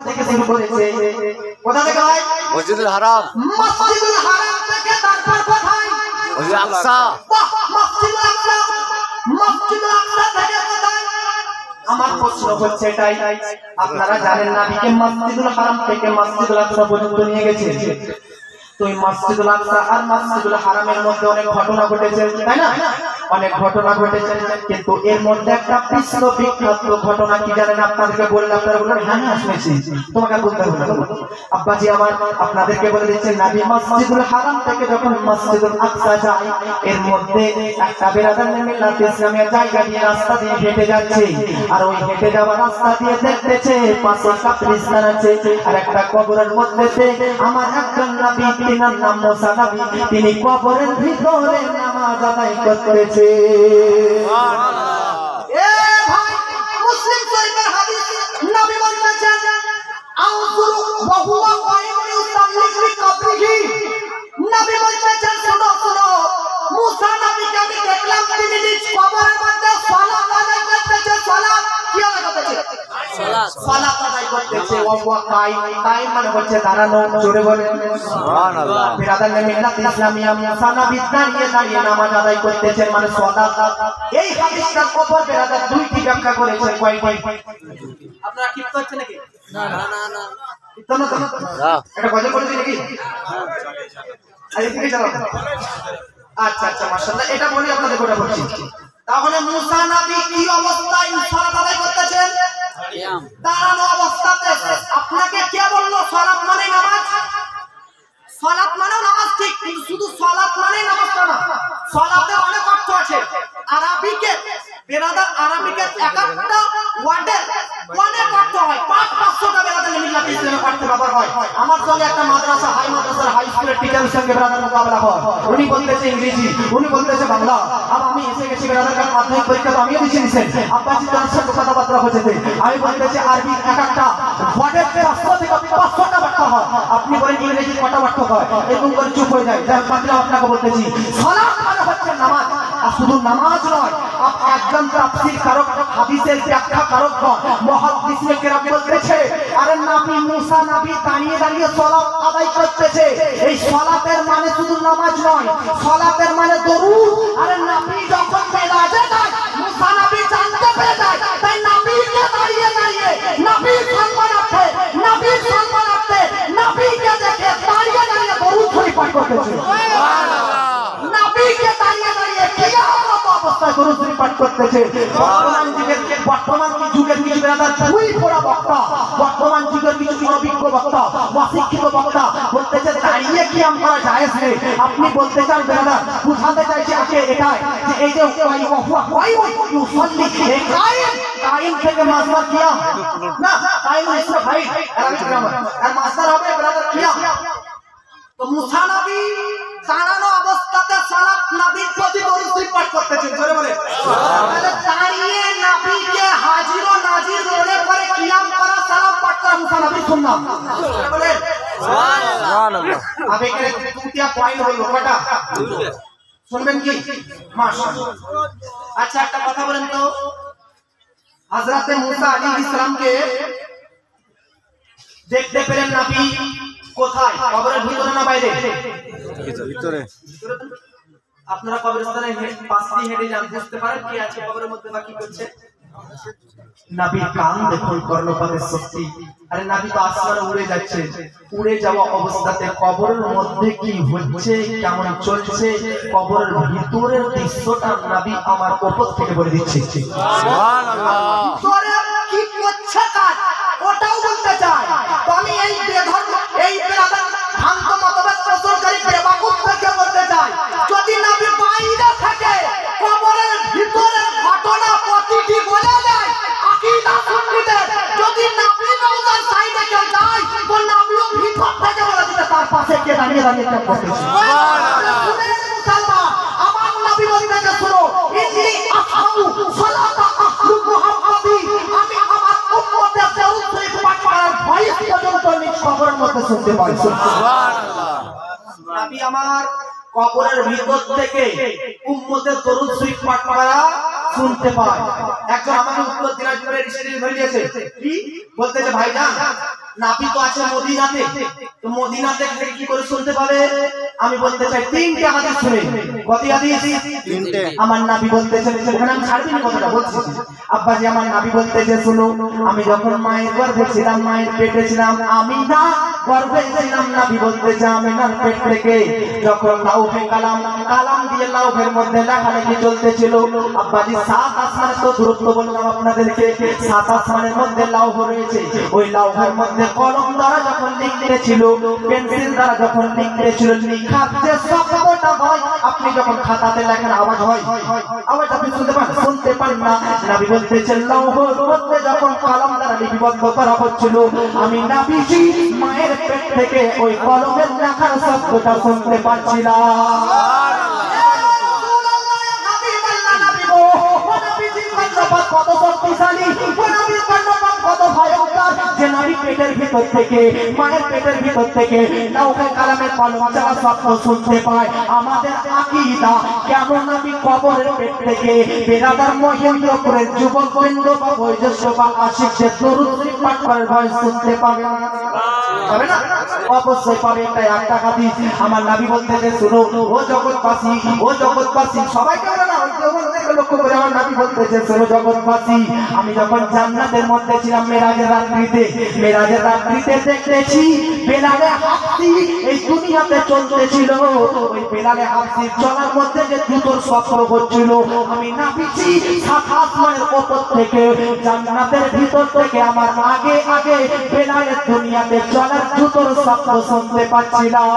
থেকে শুরু করেছে কোথা থেকে ভাই? মসজিদুল হারাম। মসজিদুল হারাম থেকে তারপর কোথায়? মসজিদ আকসা। মসজিদুল আকসা। মসজিদুল আকসা থেকে কোথায়? আমার প্রশ্ন হচ্ছে এটাই, আপনারা জানেন নবীকে মসজিদুল হারাম থেকে মসজিদুল আকসা পর্যন্ত নিয়ে গেছে। তো এই মসজিদুল আকসা আর মসজিদুল হারামের মধ্যে অনেক ঘটনা ঘটেছে, তাই না? অনেক ঘটনা ঘটেছে, কিন্তু এর মধ্যে একটা বিশ্ববিখ্যাত ঘটনা কি জানেন? আপনাদেরকে বললে আপনারা বলবেন হ্যাঁ হ্যাঁ শুনেছি, তোমাকে বলতে হবে না। আব্বাজি আমার আপনাদেরকে বলে দিচ্ছে, নবী মসজিদুল হারাম থেকে যখন মসজিদুল আকসা যায়, এর মধ্যে একটা বেরাদার মিল্লাত ইসলামের জায়গা দিয়ে রাস্তা দিয়ে হেঁটে যাচ্ছে, আর ওই হেঁটে যাওয়া রাস্তা দিয়ে দেখতেছে পাশে কবরস্থান আছে, আর একটা কবরের মধ্যে আমার একজন নবী, তিনার নাম মুসা নবী, তিনি কবরের ভিতরে নামাজ আদায় করতেছে। সুবহানাল্লাহ। এ ভাই, মুসলিম শরীফের হাদিস, নবী বলেছেন আউযুরু ওয়া হুয়া কায়িমুন ইউসাল্লি ফি কবরিহি। নবী বলেছেন শুনো শুনো, মুসা নবীকে আমি দেখলাম তিনি নিজ কবরের মধ্যে সালাত আদায় করতেছে। সালাত কি আদায় করতেছে? সালাত আদায় করতেছে। ওয়া হুয়া কায়িম, কায়িম মানে হচ্ছে দাঁড়ানো। জোরে বলেন সুবহানাল্লাহ। বিরাদার মিল্লাত ইসলামিয়া মুসা নবী দাঁড়িয়ে দাঁড়িয়ে নামাজ আদায় করতেছেন, মানে সালাত। এই হাদিসটার উপর বিরাদার দুইটি ব্যাখ্যা করেছেন। কয়টি? আপনারা কি করছেন নাকি? না না না না, তো না না, এটা গজল বলেছি নাকি? আরে ঠিক আছে, আচ্ছা আচ্ছা, মাশাআল্লাহ। এটা বলি আপনাদের গোটা বলছি। তাহলে মুসা নবী কি অবস্থায় সালাত আদায় করতেছেন? দাঁড়ানো অবস্থাতে। আপনাকে কে বললো সালাত মানে নামাজ? সালাত মানে নামাজ ঠিক, কিন্তু শুধু সালাত মানে নামাজটা না, সালাতে অনেক অর্থ আছে। আরবিকে বেরাদার, আরবিকে একটা ওয়ার্ডের অনেক অর্থ হয়, 500-500টা বেরাদার মিল্লাত ইসলামের অর্থ ব্যবহার হয়। আমার সঙ্গে একটা মাদ্রাসা, হাই মাদ্রাসার হাই স্কুলের টিচারের সঙ্গে বেরাদার মোকাবেলা হয়, উনি বলতেছে ইংরেজি, উনি বলতেছে বাংলা। আর আমি এসে গেছি বেরাদার, কারণ মাধ্যমিক পরীক্ষা তো আমিও দিচ্ছি নিছেন, আব্বাসি তার সাথে কথাবার্তা হচ্ছে, আমি বলতেছি আরবি একটা ওয়ার্ডের 500 থেকে 500টা বাক্য হয়। আপনি বলেন ইংরেজি কটা বাক্য হয়? এরকম করে চুপ হয়ে যায়। যাই বাংলা আপনাকে বলতেছি, সালাত মানে হচ্ছে নামাজ। আর শুধু নামাজ নয়, একজন তাফসীর কারক, হাদিসের ব্যাখ্যা কারক, মুহাদ্দিসে কেরাম বলতেছে, আরে নবী মুসা নবী দাঁড়িয়ে দাঁড়িয়ে সালাত আদায় করতেছে। এই সালাতের মানে শুধু নামাজ নয়, সালাতের মানে দরুদ। আরে নবী যখন মেরাজে যায়, মুসা নবী জানতে পেরে যায়, তাই নবীকে দাঁড়িয়ে দাঁড়িয়ে নবীর সম্মানার্থে, নবীর সম্মানার্থে নবীকে দেখে দাঁড়িয়ে দাঁড়িয়ে দরুদ শরীফ পাঠ করতেছে। সুবহানাল্লাহ। নবীকে দাঁড়িয়ে দাঁড়িয়ে কিয়ামত অবস্থায় দরুদ শরীফ পাঠ করতেছে। বর্তমান যুগের কিছু বেরাদার দুই পড়া বক্তা, বর্তমান যুগের কিছু অভিজ্ঞ বক্তা, অশিক্ষিত বক্তা বলতেছে দাঁড়িয়ে কিয়াম করা জায়েজ নেই। আপনি বলতে চান বেরাদার, বুঝাতে চাইছে আজকে এটাই যে এই যে ইউসাল্লি, এই কায়েম থেকে মাসদার কিয়াম না, কায়েম ইসরা ভাই আরবি গ্রামার, আর মাসদার হবে বেরাদার কিয়াম। তো মুসা নবী দাঁড়ানো অবস্থাতে সালাত নবীর প্রতি দরুদ শরীফ পাঠ করতেছেন। জোরে বলে সুবহানাল্লাহ। দাঁড়িয়ে নবীকে হাজির ও নাজির মনে করে কিয়াম করা, সালাম পাঠ করা মুসা নবীর সুন্নাত। জোরে বলে সুবহানাল্লাহ। আবেগে দুটিয়া পয়েন্ট হলো, কয়টা? শুনবেন কি? মাশাআল্লাহ। আচ্ছা একটা কথা বলেন তো, হযরতে মুসা আলাইহিস সালামকে দেখতে পেলেন নবী কোথায়? কবরের ভিতরে না বাইরে? ভিতরে। আপনারা কবরস্থানে পাশ দিয়ে হেঁটে যান, বুঝতে পারেন কি আছে কবরের মধ্যে বা কি করছে? নবীর কান দেখুন, কর্ণপাতের শক্তি। আরে নবী তো আসমানে উড়ে যাচ্ছে, উড়ে যাওয়া অবস্থাতে কবরের মধ্যে কি হচ্ছে, কেমন চলছে, কবরের ভিতরের দৃশ্যটা নবী আমার উপর থেকে বলে দিচ্ছে। সুবহানাল্লাহ। তোরে কি করছে কাজ, ওটাও বলতে চাই। তো আমি এই বেধর্ম, এই বেরাদার ভ্রান্ত মতবাদ প্রচারকারী বেবাকুফকে বলতে চাই, যদি নবী বাইরে থেকে কবরের ভিতরের ঘটনা প্রতিটি বলে দেয়, আকীদা সুন্নিদের, যদি নবী রওজার সাইডে কেউ যায়, তো নবীও ভিতর থেকে বলে দিতে তার পাশে কে দাঁড়িয়ে দাঁড়িয়ে কেউ করছে। সুবহানাল্লাহ। মুসলমান, আমার নবী বলতে শুনো, ইন্নী আসহাবু সালাতা আহলু মুহাম্মাদি, আমি আমার উম্মতের দরুদ শরীফ পাঠ করার ভয়েস পর্যন্ত নিজ কবরের মধ্যে শুনতে পাই। সুবহানাল্লাহ। নবী আমার কবরের ভিতর থেকে উম্মতের দরুদ শরীফ পাঠ করা শুনতে পায়। একজন আমাকে উত্তর দিনাজপুরের স্টেশনে ধরে নিয়েছে, কি বলতেছে, ভাইজান নাবি তো আছে মদিনাতে, তো মদিনাতে কি করে শুনতে পাবে? আমি বলতে চাই তিনটে হাদিস শুনে। কত হাদিস? তিনটে। আমার নবী বলতেছেন, ওখানে আমি ছাড়বি না কথাটা বলছি। আব্বাজি আমার নবী বলতেছে শুনো, আমি যখন মায়ের গর্ভে ছিলাম, মায়ের পেটে ছিলাম, আমি না গর্ভে ছিলাম, নবী বলতেছে আমিনার পেট থেকে যখন লাউহে কালাম দিয়ে লাউহের মধ্যে লেখালেখি চলতেছিল, আব্বাজি 7 আসমানের তো দূরত্ব বললাম আপনাদেরকে, 7 আসমানের মধ্যে লাউহ রয়েছে। ওই লাউহের মধ্যে কলম দ্বারা যখন লিখতেছিল, পেন্সিল দ্বারা যখন লিখতেছিল, লিখার যে শব্দটা হয়, আপনি যখন খাতাতে লেখেন আওয়াজ হয়, আওয়াজ আপনি শুনতে পান? শুনতে পান না। নবী বলতেছেন লাউহের মধ্যে যখন কলম দ্বারা লিপিবদ্ধ করা হচ্ছিল, আমি নবীজি মায়ের পেট থেকে ওই কলমের লেখার শব্দটা শুনতে পাচ্ছিলাম। কত শক্তিশালী, কত ভয়ঙ্কর যে নবী পেটের ভিতর থেকে, মায়ের পেটের ভিতর থেকে লাউহে কালামের কলম চালা শব্দ শুনতে পায়। আমাদের আকীদা কেমন নবী কবরের পেট থেকে বেরাদার মহেন্দ্রপুরের যুবকবৃন্দ বা বয়োজ্যেষ্ঠ বা আশিকদের দরুদ শরীফ পাঠ করার ভয়েস শুনতে পাবে না? পাবে না? অবশ্যই পাবে। এটা একটা হাদিস। আমার নবী বলতেছে শুনো ও জগৎবাসী, ও জগৎবাসী, সবাইকে বলে না, ওই জগৎকে লক্ষ্য করে আমার নবী বলতেছে শুনো জগৎবাসী, আমি যখন জান্নাতের মধ্যে ছিলাম মেরাজের রাত্রিতে দেখতেছি বেলালে হাফসি এই দুনিয়াতে চলতেছিল। ওই বেলালে হাফসি চলার মধ্যে যে জুতোর শব্দ হচ্ছিল, আমি নবীজি 7 আসমানের উপর থেকে জান্নাতের ভিতর থেকে আমার আগে আগে বেলালের দুনিয়াতে চলার জুতোর শব্দ শুনতে পাচ্ছিলাম।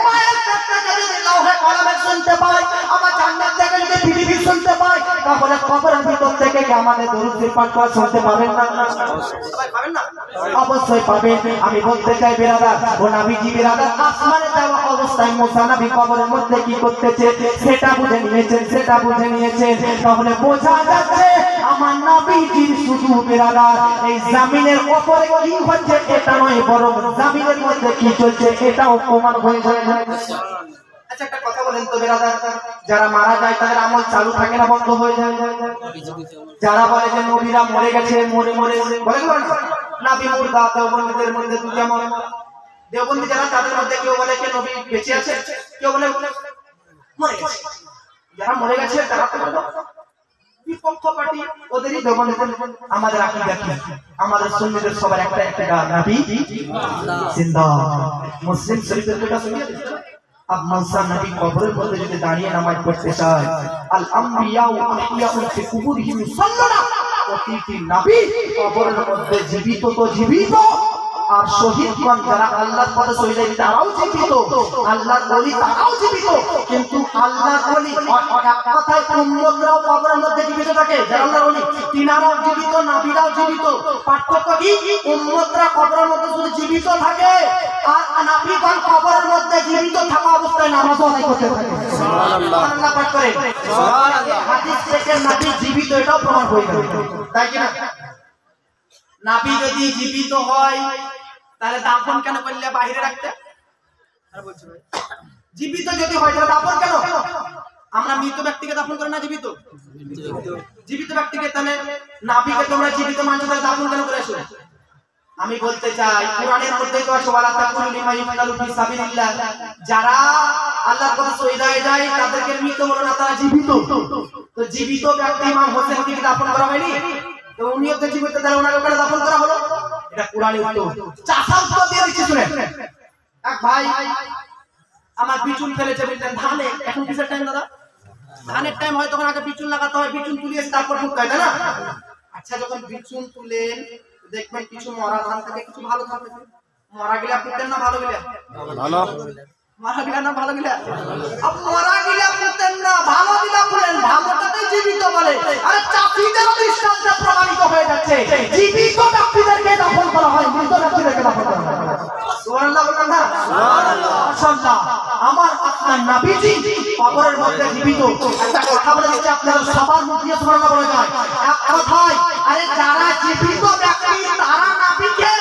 মায়ের পেট থেকে যদি লাউহে কলমে শুনতে পাই, আমার জান্নাত থেকে যদি পৃথিবী শুনতে পাই, তাহলে কবরের ভিতর থেকে কি আমাদের দরুদ শরীফ পাঠ করা শুনতে পাবেন না? সবাই পাবেন না? অবশ্যই পাবেন। আমি বলতে চাই বেরাদার ও নবীজি বেরাদার আসমানে যাওয়া অবস্থায় মুসা নবী কবরের মধ্যে কি করতেছে সেটা বুঝে নিয়েছেন। তাহলে বোঝা যাচ্ছে আমার নবীজির শুধু বেরাদার এই জমিনের উপরে কি হচ্ছে এটা নয়, বরং জমিনের মধ্যে কি চলছে এটাও প্রমাণ হয়ে যায়। আচ্ছা একটা কথা বলেন তো বেরাদার, যারা মারা যায় তাদের আমল চালু থাকে না বন্ধ হয়ে যায়? যারা বলে যে নবীরা মরে গেছে, মরে বলে নবী মুর্দা, দেওবন্দীদের মধ্যে দুটো মত। দেওবন্দী যারা তাদের মধ্যে কেউ বলে যে নবী বেঁচে আছে, কেউ বলে মরে গেছে। যারা মরে গেছে তারা তো বিপক্ষ পার্টি, ওদেরই দেওবন্দীদের। আমাদের আকীদা কি? আমাদের সুন্নিদের সবার একটা নবী জিন্দা। মুসলিম শরীফের যেটা শুনিয়ে अब मौसा नबी कब्र पर যদি দাঁড়িয়ে নামাজ পড়তে চায়, আল আম্বিয়া ওয়া আহিয়াউন ফি কুবুরিহিম সাল্লাল্লাহু প্রতিটি নবী কবরের মধ্যে জীবিত তো জীবিত, আর শহীদগণ যারা আল্লাহর পথে শহীদ হয়েছে তারাও জীবিত, আল্লাহর ওলি তারাও জীবিত। কিন্তু আল্লাহর ওলি এক কথায় উম্মতরাও কবরের মধ্যে জীবিত থাকে, যারা আল্লাহর ওলি তিনারাও জীবিত, নবীরাও জীবিত। পার্থক্য কি? উম্মতরা কবরের মধ্যে শুধু জীবিত থাকে, আর নবীগণ কবরের মধ্যে জীবিত থাকা অবস্থায় নামাজ আদায় করতে থাকে। সুবহানাল্লাহ পাঠ করে সুবহানাল্লাহ। হাদিস থেকে নবী জীবিত এটাও প্রমাণ হয়ে গেল, তাই কি না? নবী যদি জীবিত হয় তাহলে দাফন কেন করলে বাইরে রাখতে? আর বলছি ভাই, জীবিত যদি হয় তাহলে দাফন কেন? আমরা মৃত ব্যক্তিকে দাফন করে না জীবিত ব্যক্তিকে, তাহলে নবীকে তোমরা জীবিত মানছো, তাহলে দাফন কেন করে আসো? আমি বলতে চাই কোরআনের মধ্যে তো আছে ওয়ালা তাকুলু লিমা ইউকালু ফি সাবিলিল্লাহ, যারা আল্লাহর পথে শহীদ হয়ে যায় তাদেরকে মৃত বলো না, তারা জীবিত। তো জীবিত ব্যক্তি ইমাম হোসেনকে কি দাফন করা হয়নি? তো উনিও তো জীবিত, তাহলে ওনাকে কেন দাফন করা হলো? এটা কোরআনের উত্তর। চাষা উত্তর দিয়ে দিচ্ছি শুনেন। এক ভাই আমার বিচুন ফেলেছে বললেন ধানে, এখন কিসের টাইম দাদা? ধানের টাইম হয়, তখন আগে বিচুন লাগাতে হয়, বিচুন তুলিয়ে তারপর ফুটতে হয়, তাই না? আচ্ছা যখন বিচুন তুলেন দেখবেন কিছু মরা ধান থাকে, কিছু ভালো থাকে। মরা গিলা ফুটেন না ভালো গিলা? ভালো। মরা গিলা না ভালো গিলা? আব মরা গিলা ফুটেন না, ভালো গিলা ফুটেন, ভালোটাকে জীবিত বলে। আরে চাষীদের দৃষ্টান্তে প্রমাণিত হয়ে যাচ্ছে জীবিত ব্যক্তিদেরকে দাফন করা হয়, মৃত ব্যক্তিদেরকে দাফন করা হয়। সুবহানাল্লাহ বলেন না? সুবহানাল্লাহ। মাশাআল্লাহ। আমার আপনার নবীজি কবরের মধ্যে জীবিত। একটা কথা বলে দিচ্ছি, আপনারা সবার মুখ দিয়ে সুবহানাল্লাহ বলে যায়। এক কথায় আরে যারা জীবিত ব্যক্তি তারা নবীকে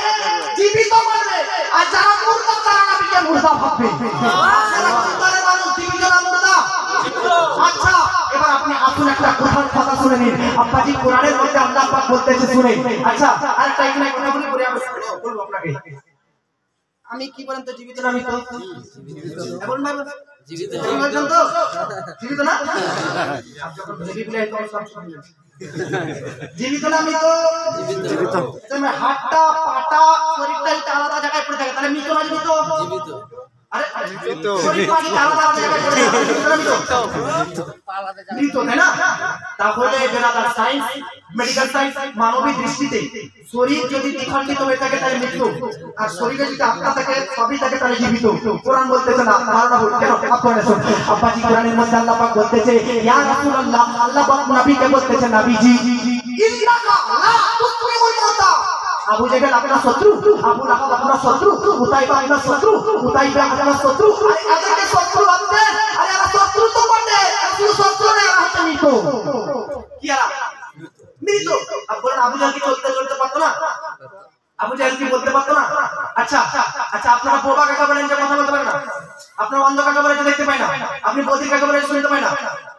জীবিত মানবে, আর যারা মুর্দা তারা নবীকে মুর্দা ভাববে। আপনারা কি বলেন মানুষ জীবিত না মুর্দা? আচ্ছা এবার আপনি আসুন একটা কথার কথা শুনে শুনে নিন আব্বাজি কোরআনের মধ্যে আল্লাহ পাক বলতেছে শুনে আচ্ছা আরেকটা এখানে কথা বলি পরে আমি বলবো আপনাকে আমি কি বলেন তো জীবিত না আমি তো এখন ভাই জীবিত বলছেন তো জীবিত না আপ যখন জীবিত নাই তো সব শুনলেন জীবিত না আমি তো জীবিত তুমি হাতটা পাটা শরীরটা এটা আলাদা জায়গায় পড়ে থাকে তাহলে মৃত না জীবিত জীবিত আরে জীবিত শরীর পাটি আলাদা জায়গায় পড়ে থাকে মৃত তাই না তাহলে বেরাদার সায়েন্স মেডিকেল সায়েন্স মানবিক দৃষ্টিতে শরীর যদি দ্বিখণ্ডিত হয়ে থাকে তাহলে মৃত্যু আর শরীরে যদি আত্মা থাকে সবই থাকে তাহলে জীবিত কোরআন বলতেছে না ধারণা ভুল কেন আপনারা শুনুন আব্বাজি কোরআনের মধ্যে আল্লাহ পাক বলতেছে ইয়া রাসূলুল্লাহ আল্লাহ পাক নবীকে বলতেছে নবীজি ইন্নাকা লা তুসমিউল মুতা আবু জেহেল আপনার শত্রু আবু লাহাব আপনার শত্রু উতাইবা আপনার শত্রু উতাইবা আপনার শত্রু আরে এদেরকে শত্রু ভাবতে আরে এরা শত্রু তো বটে শুধু শত্রু না এরা হচ্ছে মৃত কি এরা মৃত আব বলেন আবু জেহেল কি চলতে চলতে পারতো না আবু জেহেল কি বলতে পারতো না আচ্ছা আচ্ছা আপনারা বোবা কাকে বলেন যে কথা বলতে পারেন না আপনারা অন্ধ কাকে বলেন যে দেখতে পায় না আপনি বধির কাকে বলেন শুনতে পায় না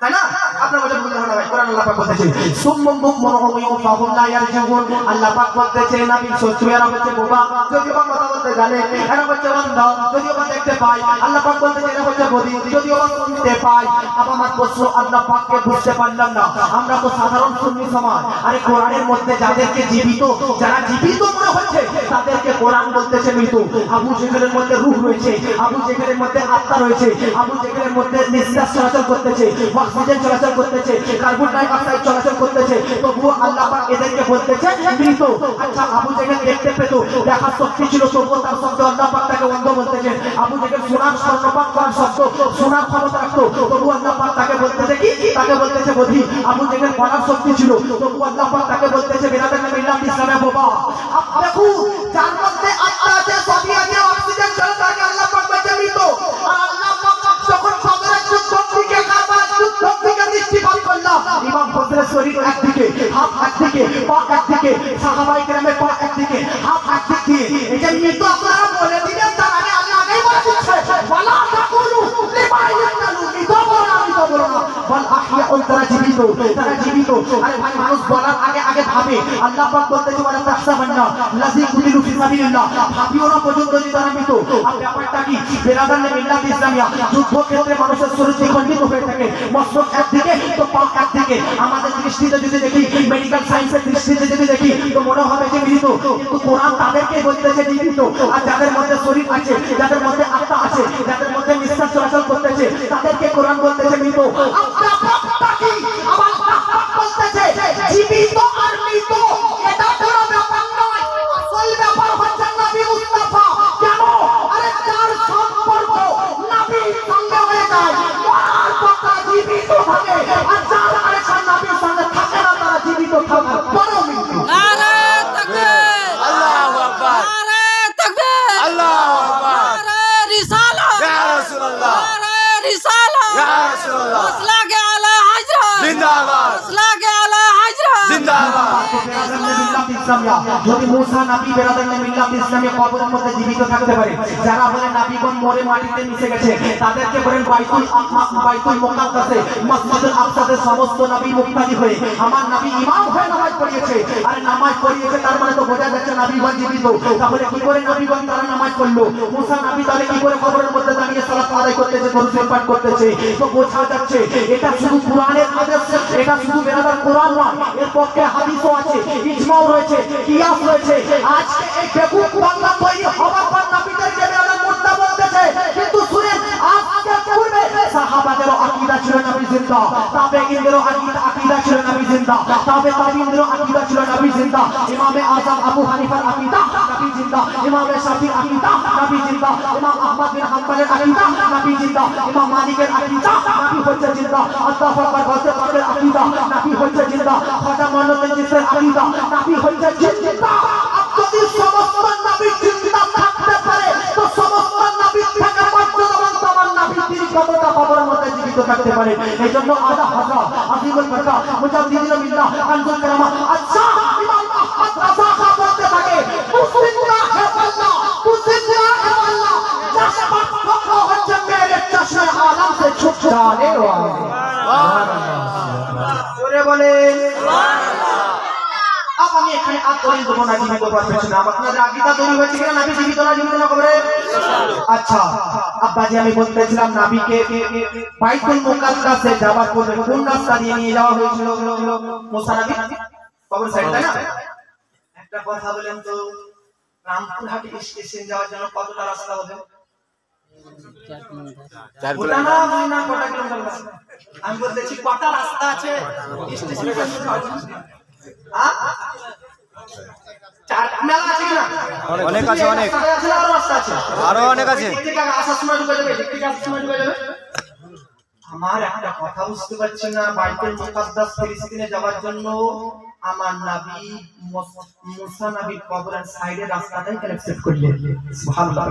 তাই না আপনারা বলতে বলতে হবে না ভাই কোরআন আল্লাহ পাক বলতেছে সুম্মুম মুমিনুন ফাহুম লা ইয়ারজুন আল্লাহ পাক বলতেছে নবী শত্রু এরা হচ্ছে বোবা যদিও বা কথা বলতে জানে এরা হচ্ছে অন্ধ যদিও বা দেখতে পায় আল্লাহ পাক বলতেছে এরা হচ্ছে বধির যদিও বা শুনতে পায় আমার প্রশ্ন আল্লাহ পাককে বুঝতে পারলাম না আমরা তো সাধারণ সুন্নি সমাজ আরে কোরআনের মধ্যে যাদেরকে জীবিত যারা জীবিত মনে হচ্ছে তাদেরকে কোরআন বলতেছে মৃত আবু জেহেলের মধ্যে রূহ রয়েছে আবু জেহেলের মধ্যে আত্মা রয়েছে আবু জেহেলের মধ্যে নিঃশ্বাস চলাচল করতেছে অক্সিজেন চলাচল করতেছে কার্বন ডাই অক্সাইড চলাচল করতেছে তবুও আল্লাহ পাক এদেরকে বলতেছে মৃত আচ্ছা আবু জেহেল দেখতে পেত দেখার শক্তি ছিল তবুও তার শব্দ আল্লাহ পাক তাকে অন্ধ বলতেছে আবু জেহেল শোনার স্বর্ণপাত করার শব্দ শোনার ক্ষমতা রাখতো তবুও আল্লাহ পাক তাকে বলতেছে কি তাকে বলতেছে বধি আবু জেহেল বলার শক্তি ছিল তবুও আল্লাহ পাক তাকে বলতেছে বেরাদার মিল্লাত ইসলামে বোবা দেখুন যার মধ্যে আত্মা আছে সবই আছে অক্সিজেন চলে থাকে আল্লাহ পাক বলতে মৃত আর আল্লাহ পাক যখন বদরের যুদ্ধ থেকে কারবালার যুদ্ধ থেকে দৃষ্টিপাত করলাম ইমাম বদরের শরীর একদিকে হাত একদিকে পা একদিকে সাহাবায়ে কেরামের পা একদিকে হাত একদিকে এই যে মৃত আপনারা বলে দিলেন তার আগে আল্লাহ আগেই বলে দিচ্ছে ওয়ালা তাকুলু লিমা ইয়াকালু মৃত বলো না বল আহিয়া ওই তারা জীবিত আরে ভাই মানুষ বলার আগে আগে ভাবে আল্লাহ পাক বলতেছে ওয়ালা তাহসাবান্না লাযী কুতিলু ফি সাবিলিল্লাহ ভাবিও না পর্যন্ত যদি তারা মৃত আর ব্যাপারটা কি বেরাদার মিল্লাত ইসলামিয়া যুদ্ধ ক্ষেত্রে মানুষের শরীর দ্বিখণ্ডিত হয়ে থাকে মস্তক একদিকে তো পা একদিকে আমাদের দৃষ্টিতে যদি দেখি মেডিকেল সায়েন্সের দৃষ্টিতে যদি দেখি তো মনে হবে যে মৃত কিন্তু কোরআন তাদেরকে বলতেছে জীবিত আর যাদের মধ্যে শরীর আছে যাদের মধ্যে আত্মা আছে যাদের মধ্যে নিঃশ্বাস চলাচল করতেছে তাদেরকে কোরআন বলতেছে মৃত আপনারা কি আমার বলতেছে জীবিত আর মৃত এটা কোনো ব্যাপার নয় আসল ব্যাপার হচ্ছে নবী মুস্তাফা কেন আরে যার সম্পর্ক নবীর সঙ্গে হয়ে যায় তার কথা জীবিত থাকে আর যারা আরেকটা নবীর সঙ্গে থাকে না তারা জীবিত থাকে পরেও মৃত্যু নারে তাকবীর আল্লাহু আকবার নারে তাকবীর আল্লাহু আকবার নারে রিসালাত ইয়া রাসূলুল্লাহ নারে রিসালাত ইয়া রাসূলুল্লাহ আসলাকে আলা হযরত জিন্দাবাদ আসলাকে আলা হযরত জিন্দাবাদ যদি মুসা নবী বেরাদার মিল্লাত ইসলামী কবরের মধ্যে জীবিত থাকতে পারে যারা বলে নবীগণ মরে মাটিতে মিশে গেছে তাদেরকে বলেন বাইতুল মুকাদ্দাসে মসজিদুল আকসাতে সমস্ত নবী মুক্তাদি হয়ে আমার নবী ইমাম হয়ে নামাজ পড়িয়েছে আরে নামাজ পড়িয়েছে তার মানে তো বোঝা যাচ্ছে নবীগণ জীবিত তাহলে কি করে নবীগণ তারা নামাজ পড়লো মুসা নবী তাহলে কি করে কবরের মধ্যে দাঁড়িয়ে সালাত আদায় করতেছে দরুদ পাঠ করতেছে তো বোঝা যাচ্ছে এটা শুধু কোরআনের আদেশ এটা শুধু বেরাদার কোরআন নয় এর পক্ষে হাদিসও আছে ইজমাও রয়েছে কিয়াস রয়েছে আজকে এই বেকুব বাংলা তৈরি হওয়ার পর নবীদেরকে বেরাদার মুর্দা বলতেছে কিন্তু শুনেন আজকে পূর্বে সাহাবাদেরও আকীদা ছিল নবী জিন্দা তাবেঈনদেরও আকীদা ছিল নবী জিন্দা তাবেঈনদেরও আকীদা ছিল নবী জিন্দা ইমামে আযম আবু হানিফার আকীদা নবী জিন্দা ইমামে শাফিঈর আকীদা নবী জিন্দা ইমাম আহমদ বিন হাম্বলের আকীদা নবী জিন্দা ইমাম মালিকের আকীদা নবী হচ্ছে জিন্দা আল্লাহু আকবার বলতে পারেন আকীদা নবী হচ্ছে জিন্দা খাজা মঈনুদ্দিন চিশতির আকীদা নবী হচ্ছে জিন্দা যদি সমস্ত নবী জিন্দা থাকতে পারে তো সমস্ত নবী থেকে মর্যাদাবান তোমার নবী তিনি কতটা কবরের মধ্যে জীবিত থাকতে পারে এইজন্য আলা হযরত আজিমুল বারকা মুজাদ্দিদুল মিল্লাহ আনজুল কারামা আচ্ছা ইমাম আহমদ রাজা খা বলতে থাকে মুসলিমরা হে আল্লাহ মুসলিমরা হে আল্লাহ চশমা পাক হচ্ছে মেরে চশমে আলম से छुप जाने वाले সুবহানাল্লাহ জোরে বলেন আমি এখানে আর দলিল দেবো না, জীবিত পারছি না। আপনাদের আকীদা তৈরি হয়েছে কিনা নাবি জীবিত না জীবিত না কবরে? আচ্ছা আব্বাজি আমি বলতেছিলাম নাবিকে বাইতুল মুকাদ্দাসে যাওয়ার পূর্বে কোন রাস্তা দিয়ে নিয়ে যাওয়া হয়েছিল? মুসা নবী কবর সাইড, তাই না? একটা কথা বলেন তো, রামপুরহাট স্টেশন যাওয়ার জন্য কতটা রাস্তা হবে? 4 ওটা না কিলোমিটার। বলি না কটা কিলোমিটার রাস্তা। আমি বলতেছি কটা রাস্তা আছে স্টেশনে যাওয়ার জন্য? হ্যাঁ? চার মেলা আছে কিনা? অনেক আছে, অনেক। রাস্তা আছে না আরো রাস্তা আছে? আরো অনেক আছে। দিক থেকে আসার সময় ঢুকে যাবে, দিক থেকে আসার সময় ঢুকে যাবে। আমার একটা কথা বুঝতে পারছি না, বাইতুল মুকাদ্দাস ফিলিস্তিনে যাওয়ার জন্য আমার নবী মুসা নবীর কবরের সাইডে রাস্তাটাই কানেক্ট করলেন। সুবহানাল্লাহ।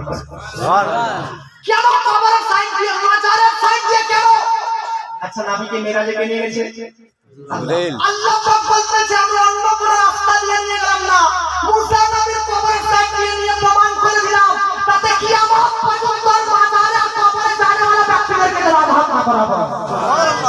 কেন কবরের সাইড দিয়ে, মাজারের সাইড দিয়ে কেন? আচ্ছা নবীকে মেরাজে কে নিয়ে গেছে? আল্লাহ পাক বলতেছে আমরা অন্য কোন রাস্তা দিয়ে নিয়ে গেলাম না, মুসা নবীর কবরের সাইড দিয়ে নিয়ে প্রমাণ করে দিলাম, তাতে কিয়ামত পর্যন্ত মাজারে কবরে যাওয়ার ব্যক্তিদেরকে আঘাত না করা হবে।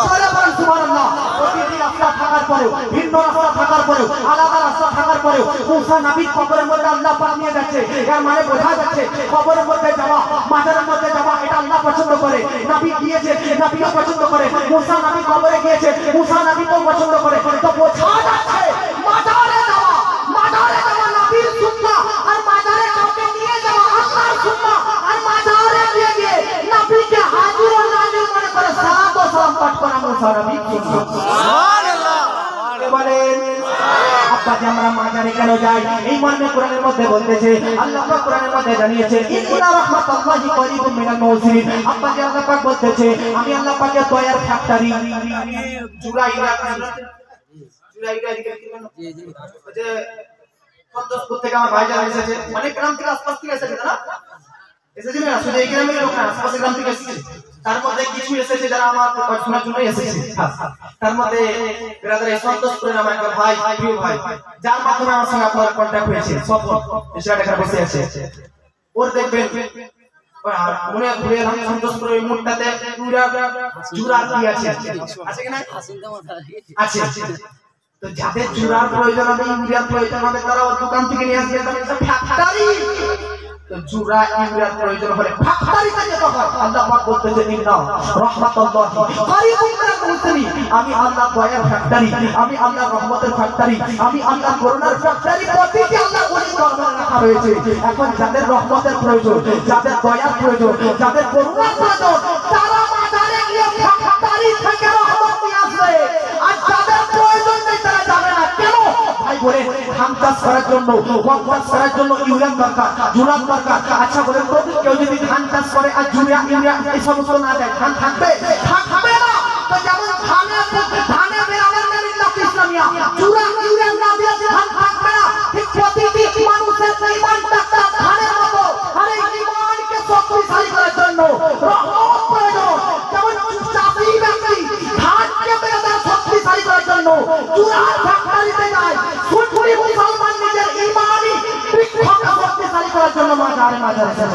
সুবহানাল্লাহ, সুবহানাল্লাহ। প্রতিটি রাস্তা থাকার পরেও, ভিন্ন রাস্তা থাকার পরেও, আলাদা রাস্তা থাকার পরেও মুসা নবীর কবরের মধ্যে আল্লাহ পাক নিয়ে যাচ্ছে। এর মানে বোঝা যাচ্ছে কবরের মধ্যে যাওয়া, মাজারের মধ্যে যাওয়া এটা আল্লাহ পছন্দ করে। নবী গিয়েছে, নবীও পছন্দ করে। মুসা নবী কবরে গিয়েছে, মুসা নবী তো পছন্দ করে। তো বোঝা যাচ্ছে মাজারে যাওয়া, মাজারে যাওয়া নবীর সুন্নাহ, আর মাজারে কাউকে নিয়ে যাওয়া আল্লাহর সুন্নাহ। আর মাজারে গিয়ে গিয়ে নবীকে হাজির ও নাজির মনে করে সালাত ও সালাম পাঠ করা মুসা নবীর সুন্নাহ। সুবহানাল্লাহ। বলেন আব্বাজি আমরা মাজারে কেন যাই? এই মর্মে কোরআনের মধ্যে বলতেছে, আল্লাহ পাক কোরআনের মধ্যে জানিয়েছে ইন্না রাহমাতাল্লাহি করিবুম মিনাল মুহসিনিন। আব্বাজি আল্লাহ পাক বলতেছে আমি আল্লাহ পাকের দয়ার ফ্যাক্টরি জুরাইরা যে পদ্মপুর থেকে আমার ভাইজান এসেছে, অনেক গ্রাম থেকে আশপাশ থেকে এসেছে না, এসেছে না শুধু এই গ্রামের লোক না, আশপাশের গ্রাম থেকে এসেছে। তার মধ্যে কিছু এসেছে যারা আমার শোনার জন্য এসেছে। তার মধ্যে ব্রাদার সন্তোষপুরের আমার একটা ভাই, প্রিয় ভাই, যার মাধ্যমে আমার সঙ্গে আপনার কন্ট্যাক্ট হয়েছে, সব এসে এখানে বসে আছে। ওর দেখবেন মনে ঘুরে এলাম সন্তোষপুরের ওই মোড়টাতে জুরা কি আছে, আছে কিনা? আছে। তো যাদের জুরার প্রয়োজন হবে, ইউরিয়ার প্রয়োজন হবে, তারা ওর দোকান থেকে নিয়ে আসবে। ফ্যাক্টরি তো জুরা ইউরিয়ার প্রয়োজন হলে ফ্যাক্টরিতে যেতে হয়। আল্লাহ পাক বলতেছে ইন্না রাহমাতাল্লাহি করিবুম মিনাল মুহসিনিন। আমি আল্লাহ দয়ার ফ্যাক্টরি, আমি আল্লাহ রহমতের ফ্যাক্টরি, আমি আল্লাহ করুণার ফ্যাক্টরি। প্রতিটি আল্লাহ ওলি দরবারে রাখা রয়েছে। এখন যাদের রহমতের প্রয়োজন, যাদের দয়ার প্রয়োজন, যাদের করুণার প্রয়োজন, তারা মাজারে গিয়ে ফ্যাক্টরি থেকে রহমত নিয়ে আসবে। আর যাদের প্রয়োজন নেই তারা যাবে না। কেন ভাই বলে ধান চাষ করার জন্য, গম চাষ করার জন্য ইউরিয়া দরকার, জুরান দরকার। আচ্ছা বলেন তো কেউ যদি ধান চাষ করে আর ইউরিয়া এই সমস্ত না দেয়, ধান থাকবে? থাকবে না। তো যেমন ধানে বেরামের মিল্লাত ইসলামিয়া জুরা ইউরিয়া না দিলে ধান থাকবে না, ঠিক প্রতিটি মানুষের ঈমানটা ধানের মতো। আর এই ঈমানকে শক্তিশালী করার জন্য রহমত প্রয়োজন। যেমন চাষি ব্যক্তি ধানকে বেরাদার শক্তিশালী করার জন্য জুরার ফ্যাক্টরিতে যায়, সুন্নি মুসলমান নিজের ঈমানি বৃক্ষকে শক্তিশালী করার জন্য মাজারে মাজারে যায়।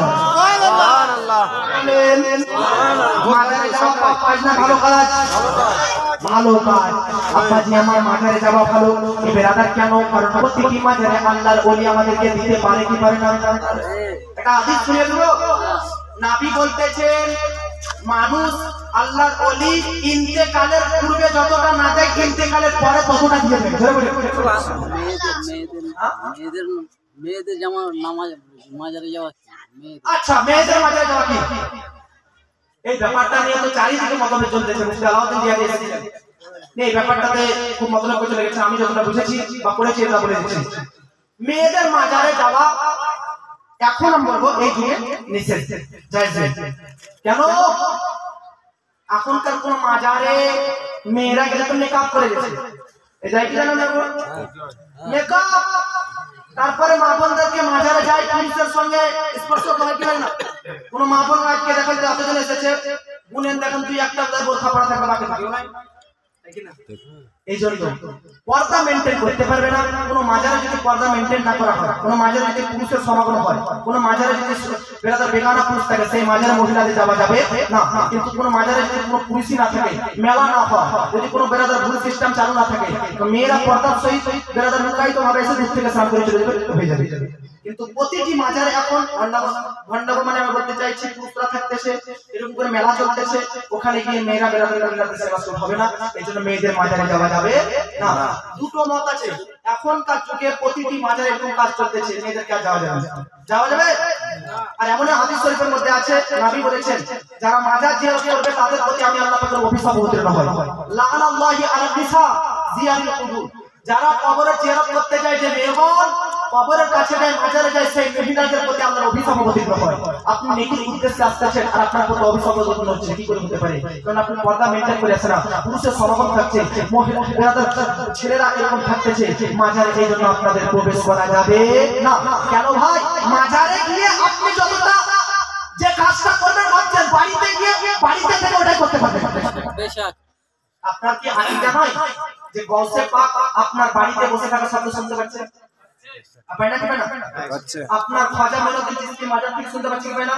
সুবহানাল্লাহ। মাজারে যাওয়া কাজ না ভালো কাজ? ভালো কাজ। আব্বাজি আমার মাজারে যাওয়া ভালো। এই বেরাদার কেন? কারণ প্রতিটি মাজারে আল্লাহর ওলি আমাদেরকে দিতে পারে কি পারে না? এটা হাদিস শুনিয়ে দেব। নবী বলতেছেন মানুষ আল্লাহর ওলি ইন্তেকালের পূর্বে যতটা না দেয়, ইন্তেকালের পরে ততটা দিয়ে দেয়। মেয়েদের জামা নামাজ মাজারে যাওয়া। আচ্ছা মেয়েদের মাজারে যাওয়া কি? এই ব্যাপারটা নিয়ে তো চারিদিকে মতভেদ চলতেছে। মুফতি আলাউদ্দিন জিয়াদি এসেছিলেন, এই ব্যাপারটাতে খুব মতলব করে চলে গেছে। আমি যতটা বুঝেছি বা পড়েছি এটা বলে দিচ্ছি। মেয়েদের মাজারে যাওয়া এখন আমি বলবো এই যুগে নিষেধ, জায়েজ নেই। কেন? এখনকার কোন মাজারে মেয়েরা গেলে তো মেকআপ করে গেছে, এটাই কি জানো না? মেকআপ। তারপরে মা বোনদেরকে মাজারে যায় পুলিশের সঙ্গে স্পর্শ করে কি না? কোন মা বোন আজকে দেখেন যে এতজন এসেছে, গুনেন দেখেন তুই একটা বোরখা পরা থাকবে, বাকি থাকিও নাই, তাই কি না? এই জন্য পর্দা মেনটেন করতে পারবে না। কোনো মাজারে যদি পর্দা মেনটেন না করা হয়, কোনো মাজারে যদি পুরুষের সমাগম হয়, কোনো মাজারে যদি বেরাদার বেগানা পুরুষ থাকে, সেই মাজারে মহিলাদের যাওয়া যাবে না। কিন্তু কোনো মাজারে যদি কোনো পুরুষই না থাকে, মেলা না হয়, যদি কোনো বেরাদার ভুল সিস্টেম চালু না থাকে, তো মেয়েরা পর্দার সহিত বেরাদার লুকায়িত ভাবে এসে দূর থেকে স্নান করে চলে যাবে, হয়ে যাবে। কিন্তু প্রতিটি মাজারে এখন ভণ্ডাব মানে আমি বলতে চাইছি, পুরুষরা থাকতেছে, এরকম করে মেলা চলতেছে, ওখানে গিয়ে মেয়েরা বেরাদার সেবা হবে না। এই জন্য মেয়েদের মাজারে যাওয়া যাবে না। দুটো মত আছে। এখনকার যুগে প্রতিটি মাজারে এরকম কাজ চলতেছে, মেয়েদেরকে যাওয়া যাবে যাওয়া যাবে। আর এমন হাদিস শরীফের মধ্যে আছে, নবী বলেছেন যারা মাজার জিয়ারত করবে তাদের প্রতি আমি আল্লাহ পাকের অভিশাপ অবতীর্ণ হয়। লাআনাল্লাহি আলা নিসা জিয়ারাতুল কুবুর, যারা কবরের জিয়ারত করতে যায়, যে মেহমান কবরের কাছে যায়, মাজারে যায়, সেই মহিলাদের প্রতি আল্লাহর অভিশাপ অবতীর্ণ হয়। আপনি নেকির উদ্দেশ্যে আসতেছেন আর আপনার প্রতি অভিশাপ অবতীর্ণ হচ্ছে, কি করে হতে পারে? কারণ আপনি পর্দা মেইনটেইন করে আসেন না, পুরুষের সমাগম থাকছে, মহিলাদের ছেলেরা এরকম থাকতেছে মাজারে, এই জন্য আপনাদের প্রবেশ করা যাবে না। কেন ভাই? মাজারে গিয়ে আপনি যতটা যে কাজটা করবেন ভাবছেন, বাড়িতে গিয়ে বাড়িতে থেকে ওটাই করতে পারবেন। আপনার কি আকিদা নয় যে গৌসে পাক আপনার বাড়িতে বসে থাকা শব্দ শুনতে পাচ্ছেন? আপনার খাজা মেনুদ্দিন চিশতি মাজার থেকে শুনতে পাচ্ছেন কি না?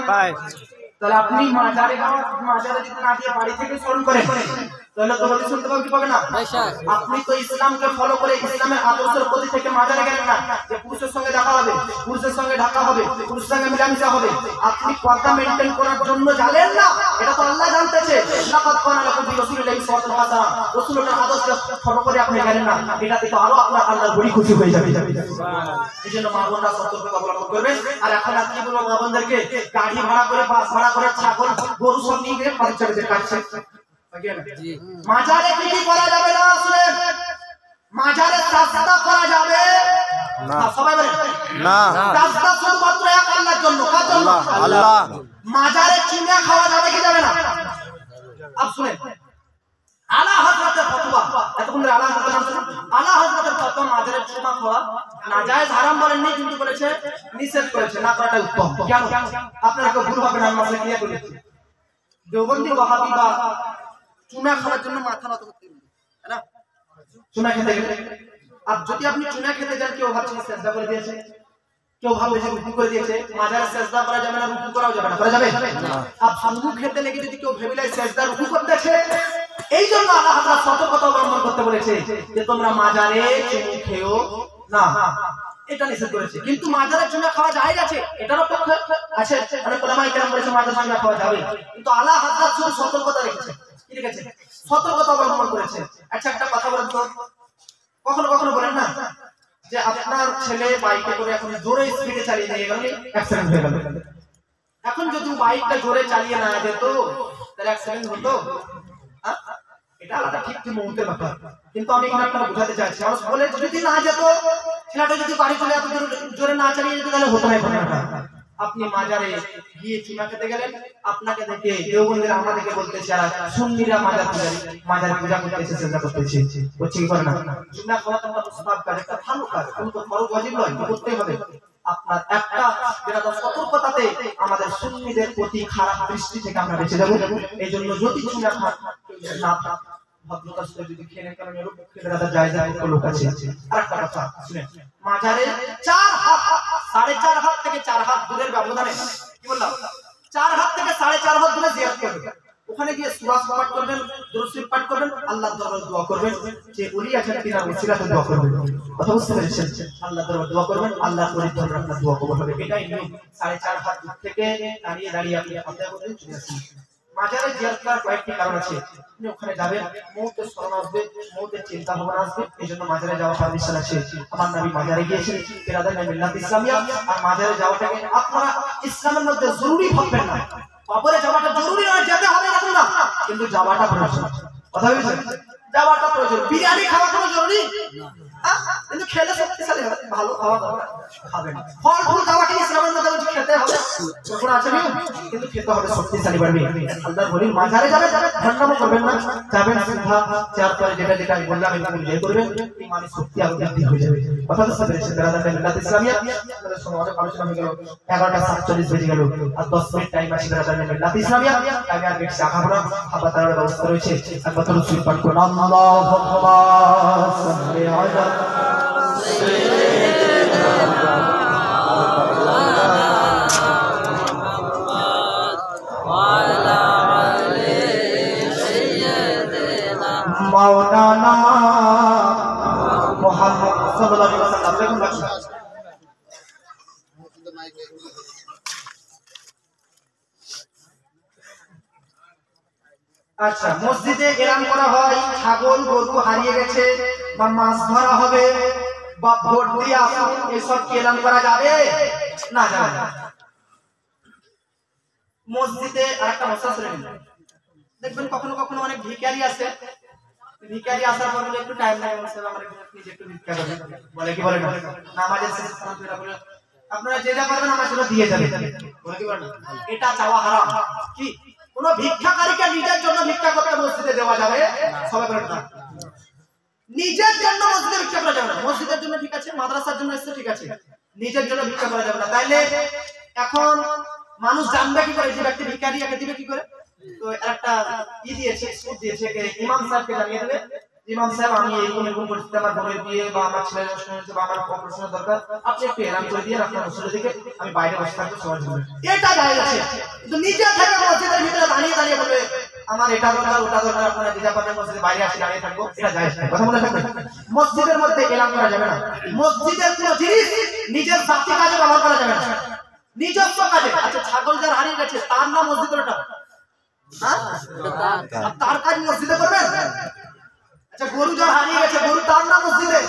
তাহলে আপনি মাজারে যদি না দিয়ে বাড়ি থেকে স্মরণ করেন, তাহলে তো বলি শুনতে পাবেন কি পাবে না? আপনি তো ইসলামকে ফলো করে ইসলামের আদর্শের প্রতি থেকে মাজারে গেলেন না, যে পুরুষের সঙ্গে দেখা হবে, পুরুষের সঙ্গে ঢাকা হবে, পুরুষের সঙ্গে মিলামিশা হবে। আপনি পর্দা মেইনটেইন করার জন্য জানেন না, এটা তো আল্লাহ জানতেছে। লাকাদ কানা লাকুম ফি রাসূলিল্লাহি সাল্লাল্লাহু আলাইহি ওয়াসাল্লাম, রাসূলের আদর্শ ফলো করে আপনি গেলেন না, এটাতে তো আরো আপনার আল্লাহর বড়ি খুশি হয়ে যাবে। এইজন্য মা বোনরা সতর্কতা অবলম্বন করবে। আর এখন আর কি বলবো মা বোনদেরকে, গাড়ি ভাড়া করে, বাস ভাড়া করে, ছাগল গরু সব নিয়ে গিয়ে বাড়ি চলে যেতে কাটছে। মাজারে কি করা যাবে না? শুনেন, মাজারে সাজদা করা যাবে না। সবাই বলেন না। সাজদা শুধুমাত্র এক আল্লাহর জন্য। কার জন্য? আল্লাহ। মাজারে চুনা খাওয়া যাবে কি যাবে না? আপ শুনেন, আলা হযরতের ফতোয়া, এতক্ষণ ধরে আলা হযরতের নাম শুনুন। আলা হযরতের ফতোয়া মাজারে চুনা খাওয়া নাজায়েজ, হারাম বলেননি, কিন্তু বলেছে নিষেধ করেছে, না করাটা উত্তম। কেন? আপনারা কেউ ভুল ভাবে না, আমি মাসে ক্লিয়ার করে দিচ্ছি। দেওবন্দি ওয়াহাবি বা চুনা খাওয়ার জন্য মাথা নত করতে হবে, তাই না? চুনা খেতে গেলে, আর যদি আপনি চুনা খেতে যান, কেউ ভাবছে সেজদা করে দিয়েছে, কেউ ভাবছে যে রুকু করে দিয়েছে, মাজারে সেজদা করা যাবে না, রুকু করাও যাবে না, করা যাবে না। আর রুকু খেতে লেগে যদি কেউ ভেবে নেয় সেজদা রুকু করতেছে, এই জন্য আল্লাহ তাআলা সতর্কতা অবলম্বন করতে বলেছে যে তোমরা মাজারে চুমু খেও না, এটা নিষেধ করেছে। কিন্তু মাজারে চুনা খাওয়া যায় আছে, এটারও পক্ষে আছে, অনেক ওলামায়ে কেরাম বলেছে মাজারে চুনা খাওয়া যাবে, কিন্তু আল্লাহ তাআলা সতর্কতা রেখেছে। কি রেখেছে? সতর্কতা অবলম্বন করেছে। আচ্ছা, একটা কথা বলেন তো, কখনো কখনো বলেন না যে আপনার ছেলে বাইকে করে এখন জোরে স্পিডে চালিয়ে নিয়ে গেল, অ্যাক্সিডেন্ট হয়ে গেল। এখন যদি বাইকটা জোরে চালিয়ে না যেত, তাহলে অ্যাক্সিডেন্ট হতো? এটা আলাদা, ঠিক মুহূর্তের ব্যাপার। কিন্তু আমি এখানে আপনারা বোঝাতে চাইছি, মানুষ বলে যদি না যেত, ছেলেটা যদি গাড়ি চলে এত জোরে না চালিয়ে যেত, তাহলে হতো না ঘটনাটা। আপনি মাজারে গিয়ে চুনা খেতে গেলেন, আপনাকে দেখে দেওবন্দিরা আমাদেরকে বলতেছে আর সুন্নিরা মাজারে পূজা করতেছে, সেজদা করতেছে, হচ্ছে কি করে না? চুনা খাওয়া তো একটা মুস্তাহাব কাজ, একটা ভালো কাজ, কিন্তু ফরজ ওয়াজিব নয়, করতেই হবে। আপনার একটা যেটা সতর্কতাতে আমাদের সুন্নিদের প্রতি খারাপ দৃষ্টি থেকে আমরা বেঁচে যাব। এই জন্য যদি চুনা না ভদ্রতার সাথে যদি খেয়ে নেন, কারণ এর উপরে জায়গা লোক আছে। আরেকটা কথা শুনেন, মাজারে 4 হাত, 4.5 হাত থেকে 4 হাত দূরের ব্যবধানে, কি বললাম, 4 হাত থেকে 4.5 হাত দূরে জিয়ারত করবেন। ওখানে গিয়ে সূরা পাঠ করবেন, দরুদ শরীফ পাঠ করবেন, আল্লাহর দরবারে দোয়া করবেন, যে ওলি আছেন তিনার ওসিলাতে দোয়া করবেন। কথা বুঝতে পেরেছেন? আল্লাহর দরবারে দোয়া করবেন, আল্লাহ পরিত্রাণ আপনার দোয়া কবুল হবে। এটাই নিয়ম। 4.5 হাত দূর থেকে দাঁড়িয়ে দাঁড়িয়ে আপনি ফাতিহা করতে চলে আসেন। মাজারে জিয়ারত করার কয়েকটি কারণ আছে। আপনি ওখানে যাবেন, মওতের স্মরণ আসবে, মওতের চিন্তা ভাবনা আসবে, এইজন্য মাজারে যাওয়া পারমিশন আছে। আমার নবী মাজারে গিয়েছেন, বিরাদার মিল্লাত ইসলামিয়া। আর মাজারে যাওয়াটাকে আপনারা ইসলামের মধ্যে জরুরি ভাববেন না। কবরে যাওয়াটা জরুরি নয়, যেতে হবে না, কিন্তু যাওয়াটা প্রয়োজন। কথা বুঝছেন? যাওয়াটা প্রয়োজন। বিরিয়ানি খাওয়া কোনো জরুরি না, কিন্তু খেলে শক্তিশালী হবে, ভালো খাওয়া দাওয়া খাবেন। ফল ফুল খাওয়া কি ইসলামের মধ্যে খেতে হবে যখন আছে না কিন্তু খেতে হবে শক্তিশালী বাড়বে আল্লাহর বলির মাঝারে যাবে ঠান্ডাও করবেন না যাবেন সিধা চার পরে যেটা আমি বললাম এগুলো নিয়ে করবেন ইমানি শক্তি আরো বৃদ্ধি হয়ে যাবে কথা বুঝতে পেরেছেন ব্রাদার মিল্লাত ইসলামিয়া আপনাদের সঙ্গে অনেক আলোচনা হয়ে গেল 11:47 বেজে গেল আর 10 মিনিট টাইম আছে ব্রাদার মিল্লাত ইসলামিয়া আমি আর বেশি আগাবো না খাবার দাবারের ব্যবস্থা রয়েছে একবার তো সুইট পাঠ করুন আল্লাহুম্মা সাল্লি আলা মাওলানা মুহাম্মদ সাল্লাল্লাহু আলাইহি ওয়াসাল্লাম দেখুন আচ্ছা মসজিদে এলান করা হয় ছাগল গরু হারিয়ে গেছে বা মাছ ধরা হবে বা ভোট দিয়ে আসুন এসব কি এলান করা যাবে না যাবে না মসজিদে আরেকটা মশলা শুনে নিন দেখবেন কখনো কখনো অনেক ভিখারি আছে ভিখারি আসার পর বলে একটু টাইম লাগে মশলা আমরা নিজে একটু ভিক্ষা করবেন বলে কি বলে না নামাজের শেষে সালাতুল্লাহ বলে আপনারা যেটা পারবেন আমার সেটা দিয়ে যাবেন বলে কি বলে না এটা চাওয়া হারাম কি কোন ভিক্ষাকারীকে নিজের জন্য ভিক্ষা করতে মসজিদে দেওয়া যাবে সবাই বলেন না নিজের জন্য মসজিদে ভিক্ষা করা যাবে না মসজিদের জন্য ঠিক আছে মাদ্রাসার জন্য এসে ঠিক আছে নিজের জন্য ভিক্ষা করা যাবে না তাইলে এখন মানুষ জানবে কি করে যে ব্যক্তি ভিখারি একে দিবে কি করে তো একটা দিয়েছে সুদ দিয়েছে ইমাম সাহেবকে জানিয়ে দেবে ইমাম সাহেব আমি এরকম পরিস্থিতি আমার বোনের বিয়ে বা আমার ছেলের অনুষ্ঠান হচ্ছে বা আমার অপারেশনের দরকার আপনি একটু এলান করে দিয়ে আপনার মসজিদের দিকে আমি বাইরে বসে থাকবো সবার জন্য এটা যায় আছে কিন্তু নিজে থেকে মসজিদের ভিতরে দাঁড়িয়ে দাঁড়িয়ে বলবে আমার এটা দরকার ওটা দরকার আপনারা যেটা পারবেন মসজিদের বাইরে আসে দাঁড়িয়ে থাকবো এটা যায় না কথা মনে রাখবেন মসজিদের মধ্যে এলান করা যাবে না মসজিদের কোনো জিনিস নিজের জাতি কাজে ব্যবহার করা যাবে না নিজস্ব কাজে আচ্ছা ছাগল যার হারিয়ে গেছে তার নাম মসজিদের ওটা হ্যাঁ তার কাজ মসজিদে করবেন আচ্ছা গরু যার হারিয়ে গেছে গরু তার নাম মসজিদে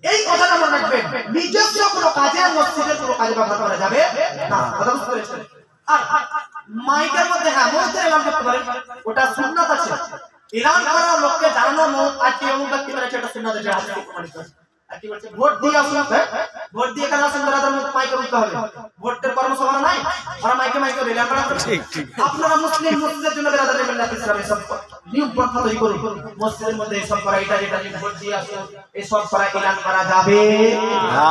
এই কথাটা মনে রাখবেন নিজস্ব কোনো কাজে মসজিদের কোনো কাজে ব্যবহার করা যাবে না কথা বুঝতে পেরেছেন আর মাইকের মধ্যে হ্যাঁ মৌতের এলান করতে পারেন ওটা সুন্নাত আছে এলান করা লোককে জানানো মৌত আর কি অমুক ব্যক্তি করেছে এটা সুন্নাত আছে হাদিসে প্রমাণিত আছে আর কি বলছে ভোট দিয়ে আসুন ভোট দিয়ে কেন আসুন ব্রাদার মাইকে বলতে হবে ভোটের কর্মসভা নাই ওরা মাইকে মাইকে এলান করা ঠিক ঠিক আপনারা মুসলিম মসজিদের জন্য ব্রাদার মিল্লাত ইসলাম সব নিয়ম প্রথা তৈরি করুন মসজিদের মধ্যে সব করা এটা যেটা ভোট দিয়ে আসুন এই সব করা এলান করা যাবে না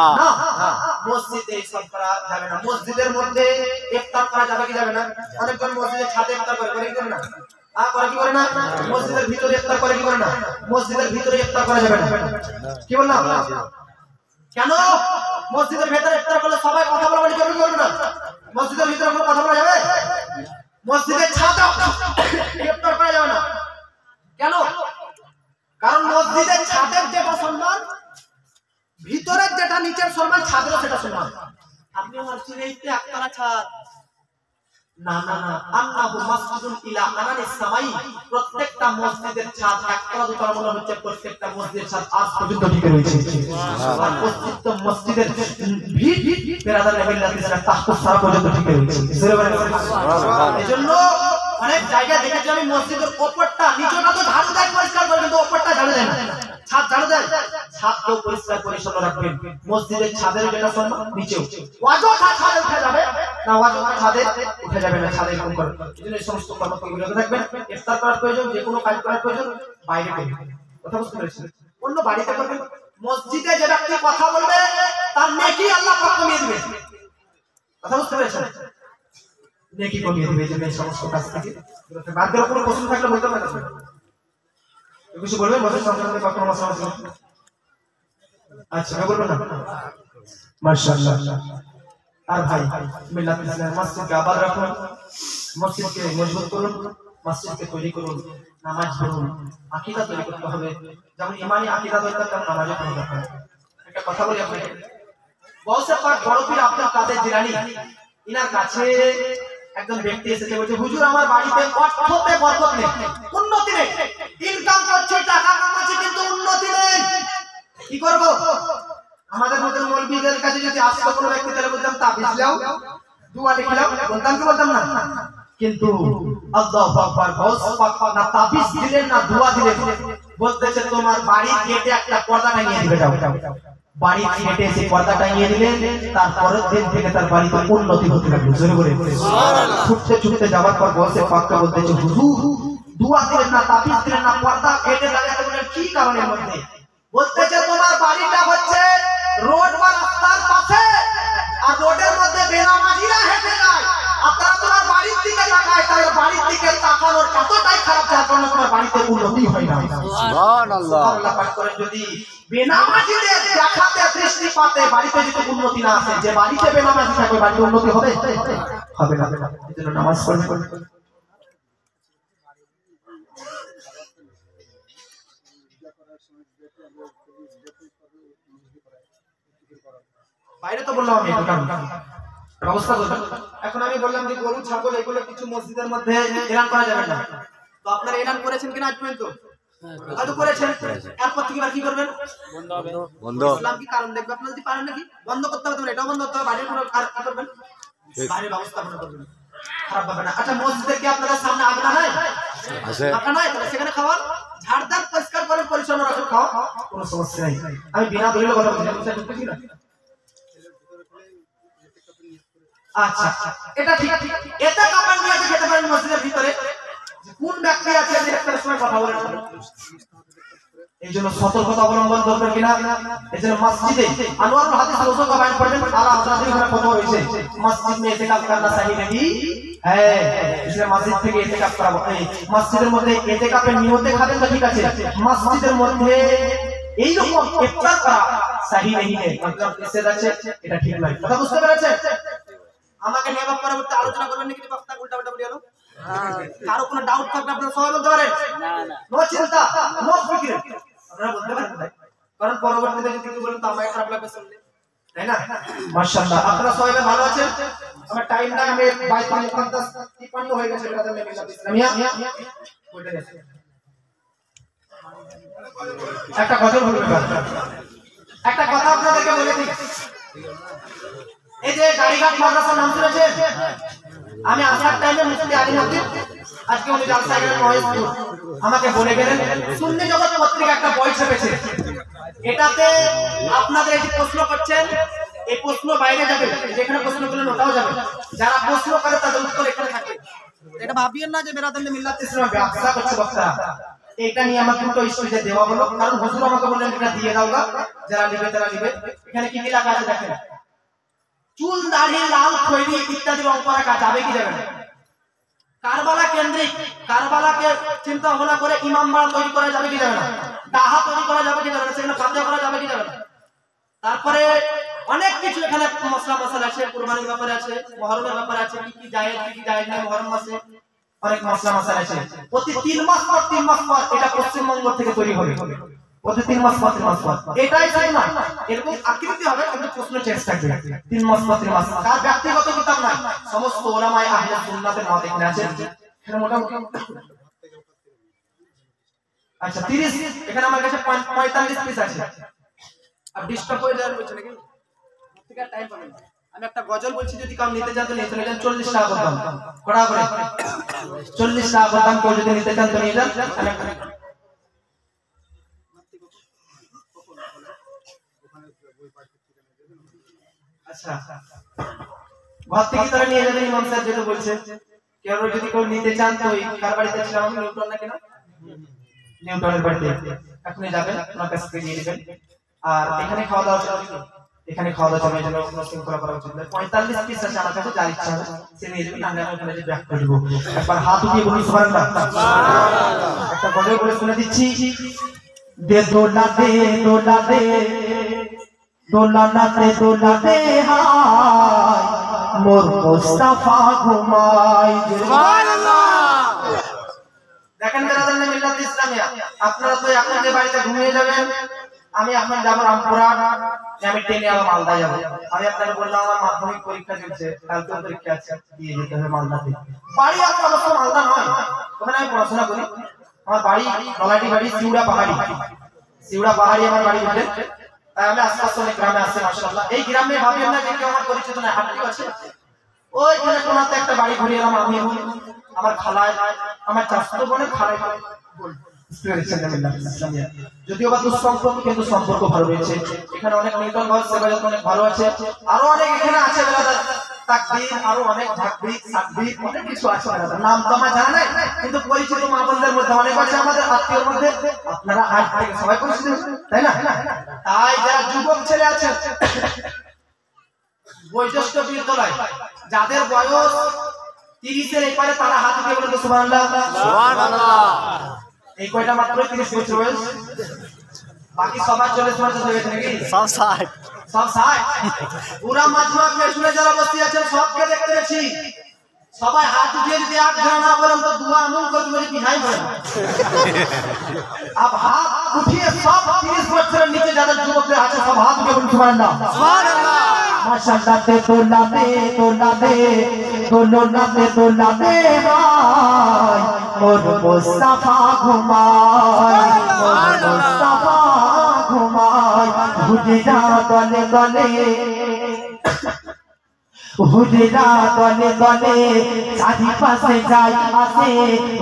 মসজিদে এই সব করা যাবে না মসজিদের মধ্যে ইফতার করা যাবে কি যাবে না অনেকজন মসজিদে ছাদে ইফতার করে কি করে না করে কি করে না মসজিদের ভিতরে ইফতার করে কি করে না মসজিদের ভিতরে ইফতার করা যাবে না কি বললাম কেন মসজিদের ভিতরে ইফতার করলে সবাই কথা বলা বলি করবে না মসজিদের ভিতরে কোনো কথা বলা যাবে মসজিদের ছাদে ইফতার করা যাবে না কেন কারণ মসজিদের ছাদের যেটা সম্মান ভিতরের যেটা নিচের সম্মান ছাদেরও সেটা সম্মান আপনি মসজিদে এইতে একতলা ছাদ না না না আন্নাহু মাসজিদুন ইলা আনানিস সামাই প্রত্যেকটা মসজিদের ছাদ একতলা দুতলা মনে হচ্ছে প্রত্যেকটা মসজিদের ছাদ আজ পর্যন্ত টিকে রয়েছে সুবহানাল্লাহ প্রত্যেকটা মসজিদের ভিত বেরাদার মিল্লাত ইসলাম তাহত সারা পর্যন্ত টিকে রয়েছে সুবহানাল্লাহ এজন্য অনেক জায়গা দেখেছি আমি মসজিদের উপরটা নিচটা তো ঝাড়ু দেয় পরিষ্কার করে কিন্তু উপরটা ঝাড়ু দেয় না ছাদ ঝাড়ু দেয় ছাদকেও পরিষ্কার পরিচ্ছন্ন রাখবেন মসজিদের ছাদের যেটা সম্মান নিচেও ওয়াজটা ছাদে উঠে যাবে না ওয়াজটা ছাদে উঠে যাবে না ছাদে এরকম করে এজন্য এই সমস্ত কর্মগুলো থাকবেন ইফতার করার প্রয়োজন যে কোনো কাজ করার প্রয়োজন বাইরে করবেন কথা বুঝতে পেরেছেন অন্য বাড়িতে করবেন মসজিদে যে ব্যক্তি কথা বলবে তার নেকি আল্লাহ পাক কমিয়ে দিবেন কথা বুঝতে পেরেছেন নেকি কমিয়ে দিবে যে এই সমস্ত কাজ থেকে বাদ কোনো প্রশ্ন থাকলে বলতে পারেন কিছু বলবেন মসজিদ সংক্রান্ত কখনো মশলা আচ্ছা বলবেন না মাশাআল্লাহ আর ভাই মিল্লাত ইসলাম মসজিদকে আবার রাখুন মসজিদকে মজবুত করুন মসজিদকে তৈরি করুন নামাজ পড়ুন আকীদা তৈরি করতে হবে যেমন ঈমানি আকীদা দরকার তেমন নামাজও পড়তে হবে একটা কথা বলি আপনাকে গৌসে পাক বড় পীর আব্দুল কাদের জিলানী ইনার কাছে একজন ব্যক্তি এসেছে বলছে হুজুর আমার বাড়িতে অর্থতে বরকত নেই উন্নতি নেই ইনকাম করছে টাকা কামাচ্ছে কিন্তু উন্নতি নেই কি করব আমাদের মতো মৌলবীদের কাছে যদি আসতো কোনো ব্যক্তি তাহলে বলতাম তাবিজ লাও দুয়া লিখলাম বলতাম কি বলতাম না কিন্তু আল্লাহু আকবার গাউস পাক না তাবিজ দিলেন না দুয়া দিলেন বলতেছে তোমার বাড়ির গেটে একটা পর্দা টাঙিয়ে দিবে, যাও বাড়ির গেটে এসে পর্দা টাঙিয়ে দিলেন। তারপরের দিন থেকে তার বাড়িতে উন্নতি হতে লাগলো। জোরে করে ছুটতে ছুটতে যাওয়ার পর বসে পাক্কা বলতেছে হুজুর দুয়া দিলেন না, তাবিজ দিলেন না, পর্দা গেটে লাগাতে বলেন কি কারণের মধ্যে? বলতেছে তোমার বাড়িটা হচ্ছে রোড বা রাস্তার পাশে, আর রোডের মধ্যে বেনামাজিরা হেঁটে যায়। আপনারা তোমার বাড়ির দিকে তাকায়, তাই বাড়ির দিকে তাকানোর এতটাই খারাপ যার কারণে তোমার বাড়িতে উন্নতি হয় না। সুবহানাল্লাহ। আল্লাহ পাক করেন যদি বেনামাজিদের দেখাতে দৃষ্টিপাতে বাড়িতে যদি উন্নতি না আসে, যে বাড়িতে বেনামাজি থাকবে বাড়িতে উন্নতি হবে হবে না। এজন্য নামাজ পড়বেন। বাইরে তো বললাম আমি দোকান ব্যবস্থা করবেন। এখন আমি বললাম যে গরু ছাগল এগুলো কিছু মসজিদের মধ্যে এলান করা যাবে না, তো আপনারা এলান করেছেন কিনা আজ পর্যন্ত? হয়তো করেছেন। এরপর থেকে কি করবেন? বন্ধ। ইসলাম কি কারণ দেখবে? আপনারা যদি পারেন নাকি বন্ধ করতে হবে, এটাও বন্ধ করতে হবে, বাইরে আর কি করবেন? বাইরে ব্যবস্থা করবেন, খারাপ হবে না। আচ্ছা মসজিদে কি আপনাদের সামনে আগনা নাই? আছে। আগনা নাই, তাহলে সেখানে খাওয়ার ঝাড়দার পরিষ্কার করে পরিচ্ছন্ন রাখুন, খাওয়া কোনো সমস্যা নাই। আমি বিনা দলিলে কথা বলছি না। আচ্ছা এটা ঠিক। এটা কাপড় নিয়ে যেতে পারেন মসজিদের ভিতরে, কোন ব্যক্তি আছে ডিরেক্টরের সঙ্গে কথা বলেন। এইজন্য সতর্কতা অবলম্বন করবেন কিনা। এইজন্য মসজিদে আনোয়ারুল হাদিস রসুল का बयान पढ़ने आला हजरत ने কথা হয়েছে মসজিদ में इतिकाफ करना सही नहीं है, इसलिए मस्जिद থেকে इतिकाफ করাবো। এই মসজিদের মধ্যে ইতিকাফের নিয়তে খাবেন তো ঠিক আছে, মসজিদের মধ্যে এই রকম ইফতার করা সহি नहीं है, मतलब নিষেধ আছে, এটা ঠিক নয়। কথা বুঝতে পেরেছেন? আমাকে নিয়ে আবার পরবর্তী আলোচনা করবেন নাকি বক্তা উল্টা উল্টা বলে গেল? কারো কোনো ডাউট থাকলে আপনারা সবাই বলতে পারেন, না না নো চিন্তা নো ফিকির, আপনারা বলতে পারেন। কারণ পরবর্তীতে যদি কিছু বলেন তো আমার খারাপ লাগবে শুনলে, তাই না? মাশাআল্লাহ আপনারা সবাই ভালো আছেন? আমার টাইম না, আমি বাইতুল মুকাদ্দাস 53 হয়ে গেছে ব্রাদার মিলাদ ইসলামিয়া বলতে গেছে। একটা কথা বলবেন, একটা কথা আপনাদেরকে বলে দিই। এই যে গাড়িঘাট মাদ্রাসার নাম শুনেছেন? আমি আসার টাইমে মুফতি আলী মসজিদ আজকে উনি জালসা গেলেন মহেশপুর, আমাকে বলে গেলেন সুন্নি জগৎ পত্রিকা একটা বই ছেপেছে, এটাতে আপনাদের এই প্রশ্ন করছেন, এই প্রশ্ন বাইরে যাবে, যেখানে প্রশ্ন করলেন ওটাও যাবে, যারা প্রশ্ন করে তাদের উত্তর এখানে থাকবে। এটা ভাবিয়েন না যে বেরাদান মিল্লাত ইসলাম ব্যবসা করছে বক্তা। এটা নিয়ে আমাকে দুটো স্টেজে দেওয়া হলো, কারণ হুজুর আমাকে বললেন এটা দিয়ে দাও গা, যারা নিবে তারা নিবে। এখানে কি কি লেখা আছে দেখেন, চুল দাড়ি লাল খয়েরি ইত্যাদি রং করা কাজ যাবে কি যাবে না? কারবালা কেন্দ্রিক, কারবালাকে চিন্তা ভাবনা করে ইমাম বাড়া তৈরি করা যাবে কি যাবে না? দাহা তৈরি করা যাবে কি যাবে না? সেখানে ফাতিহা করা যাবে কি যাবে না? তারপরে অনেক কিছু এখানে মশলা মশলা আছে, কুরবানির ব্যাপারে আছে, মুহররমের ব্যাপারে আছে, কি কি জায়েজ কি কি জায়েজ না মুহররম মাসে অনেক মশলা মশলা আছে। প্রতি 3 মাস পর 3 মাস পর এটা পশ্চিমবঙ্গ থেকে তৈরি হবে, প্রতি 3 মাস পর 3 মাস পর। এটাই তাই না, এরকম আকৃতি হবে কিন্তু প্রশ্ন চেঞ্জ থাকবে 3 মাস পর 3 মাস। তার ব্যক্তিগত কিতাব না, সমস্ত উলামায়ে আহলে সুন্নাতের মত এখানে আছে। এখানে মোটামুটি আচ্ছা 30, এখানে আমার কাছে 45 পিস আছে। আর ডিস্টার্ব হয়ে যাওয়ার বলছে নাকি ঠিক আছে, টাইম পাবেন। আমি একটা গজল বলছি, যদি কাম নিতে চান তো নিতে চলে যান, 40 টাকা করে দাম, কড়া করে 40 টাকা করে দাম, কেউ যদি নিতে চান তো নিয়ে যান। আচ্ছা ঘর থেকে তারা নিয়ে যাবেন, ইমাম সাহেব যেটা বলছে। কেউ যদি কেউ নিতে চান তো এই কার বাড়িতে ছিলাম আমি, নিউটন না কেন, নিউটনের বাড়িতে এখনই যাবেন, ওনার কাছ থেকে নিয়ে নেবেন। আর এখানে খাওয়া দাওয়া চলবে, এখানে খাওয়া দাওয়া চলবে, যেন কোনো শৃঙ্খলা করা উচিত নয়। 45 পিস আছে আমার কাছে, যার ইচ্ছা হবে সে নিয়ে যাবেন, আমি ওখানে যে ব্যাক করে দেবো। একবার হাত উঠিয়ে বলি সুবহানাল্লাহ। একটা গজল বলে শুনে দিচ্ছি, দে দোলা দে দোলা দে দোলা নাতে দোলা দে হায় মোর মুস্তাফা ঘুমাই। সুবহানাল্লাহ। দেখেন বেরাদান মিল্লাত ইসলামিয়া, আপনারা তো এখন যে বাড়িতে ঘুমিয়ে যাবেন, আমি এখন যাব রামপুরা, আমি ট্রেনে আবার মালদা যাব। আমি আপনাকে বললাম আমার মাধ্যমিক পরীক্ষা চলছে, কালকে পরীক্ষা আছে, দিয়ে যেতে হবে মালদাতে। বাড়ি আমার অবশ্য মালদা নয়, ওখানে আমি পড়াশোনা করি। আমার বাড়ি নলাটি বাড়ি, শিউড়া পাহাড়ি, শিউড়া পাহাড়ি আমার বাড়ি বুঝলেন। তাই আমি আশপাশে অনেক গ্রামে আসি মাশাআল্লাহ। এই গ্রামে ভাবেন না যে কেউ আমার পরিচিত নয়, হাঁটতে আছে। ওইখানে কোনাতে একটা বাড়ি ঘুরিয়ে এলাম, আমি আমার খালায়, আমার চাচাতো বোনের খালায় বল যদিও বা দুঃসম্পর্ক কিন্তু সম্পর্ক ভালো রয়েছে। এখানে অনেক নিউটন ঘর সেবা অনেক ভালো আছে, আরো অনেক এখানে আছে বেলাদার তাকবীর, আরো অনেক তাকবীর তাকবীর অনেক কিছু আছে বেলাদার, নাম তো আমার জানা নাই, কিন্তু পরিচিত মা বোনদের মধ্যে অনেক আছে, আমাদের আত্মীয়র মধ্যে আপনারা আজ থেকে সবাই পরিচিত, তাই না? তাই যারা যুবক ছেলে আছে বৈশিষ্ট্য বিদ্যালয় যাদের বয়স 30-এর এপারে তারা হাত উঠিয়ে বলেন তো সুবহানাল্লাহ। সুবহানাল্লাহ। এই কয়টা মাত্র 30 বছর বয়স, বাকি সবার 40 বছর হয়ে গেছে নাকি? সব 60 সব 60। পুরা মাজমা পেছনে যারা বসে আছেন সবকে দেখতে পেয়েছি, সবাই হাত উঠিয়ে যদি এক ঘন্টা না বলেন তো দুয়া আমল করে তুমি পিঠাই বলেন। अब हाथ उठिए सब 30 বছরের নিচে যাদের যুবকদের আছে সব হাত উঠিয়ে বলুন সুবহানাল্লাহ। সুবহানাল্লাহ। মাশাআল্লাহ তে তোলাবে তোলাবে তোলাবে ভাই মোর মুস্তাফা ঘুমায়, মোর মুস্তাফা ঘুমায়, হুজরা গলে গলে হুজরা গলে গলে চারিপাশে যায় আসে,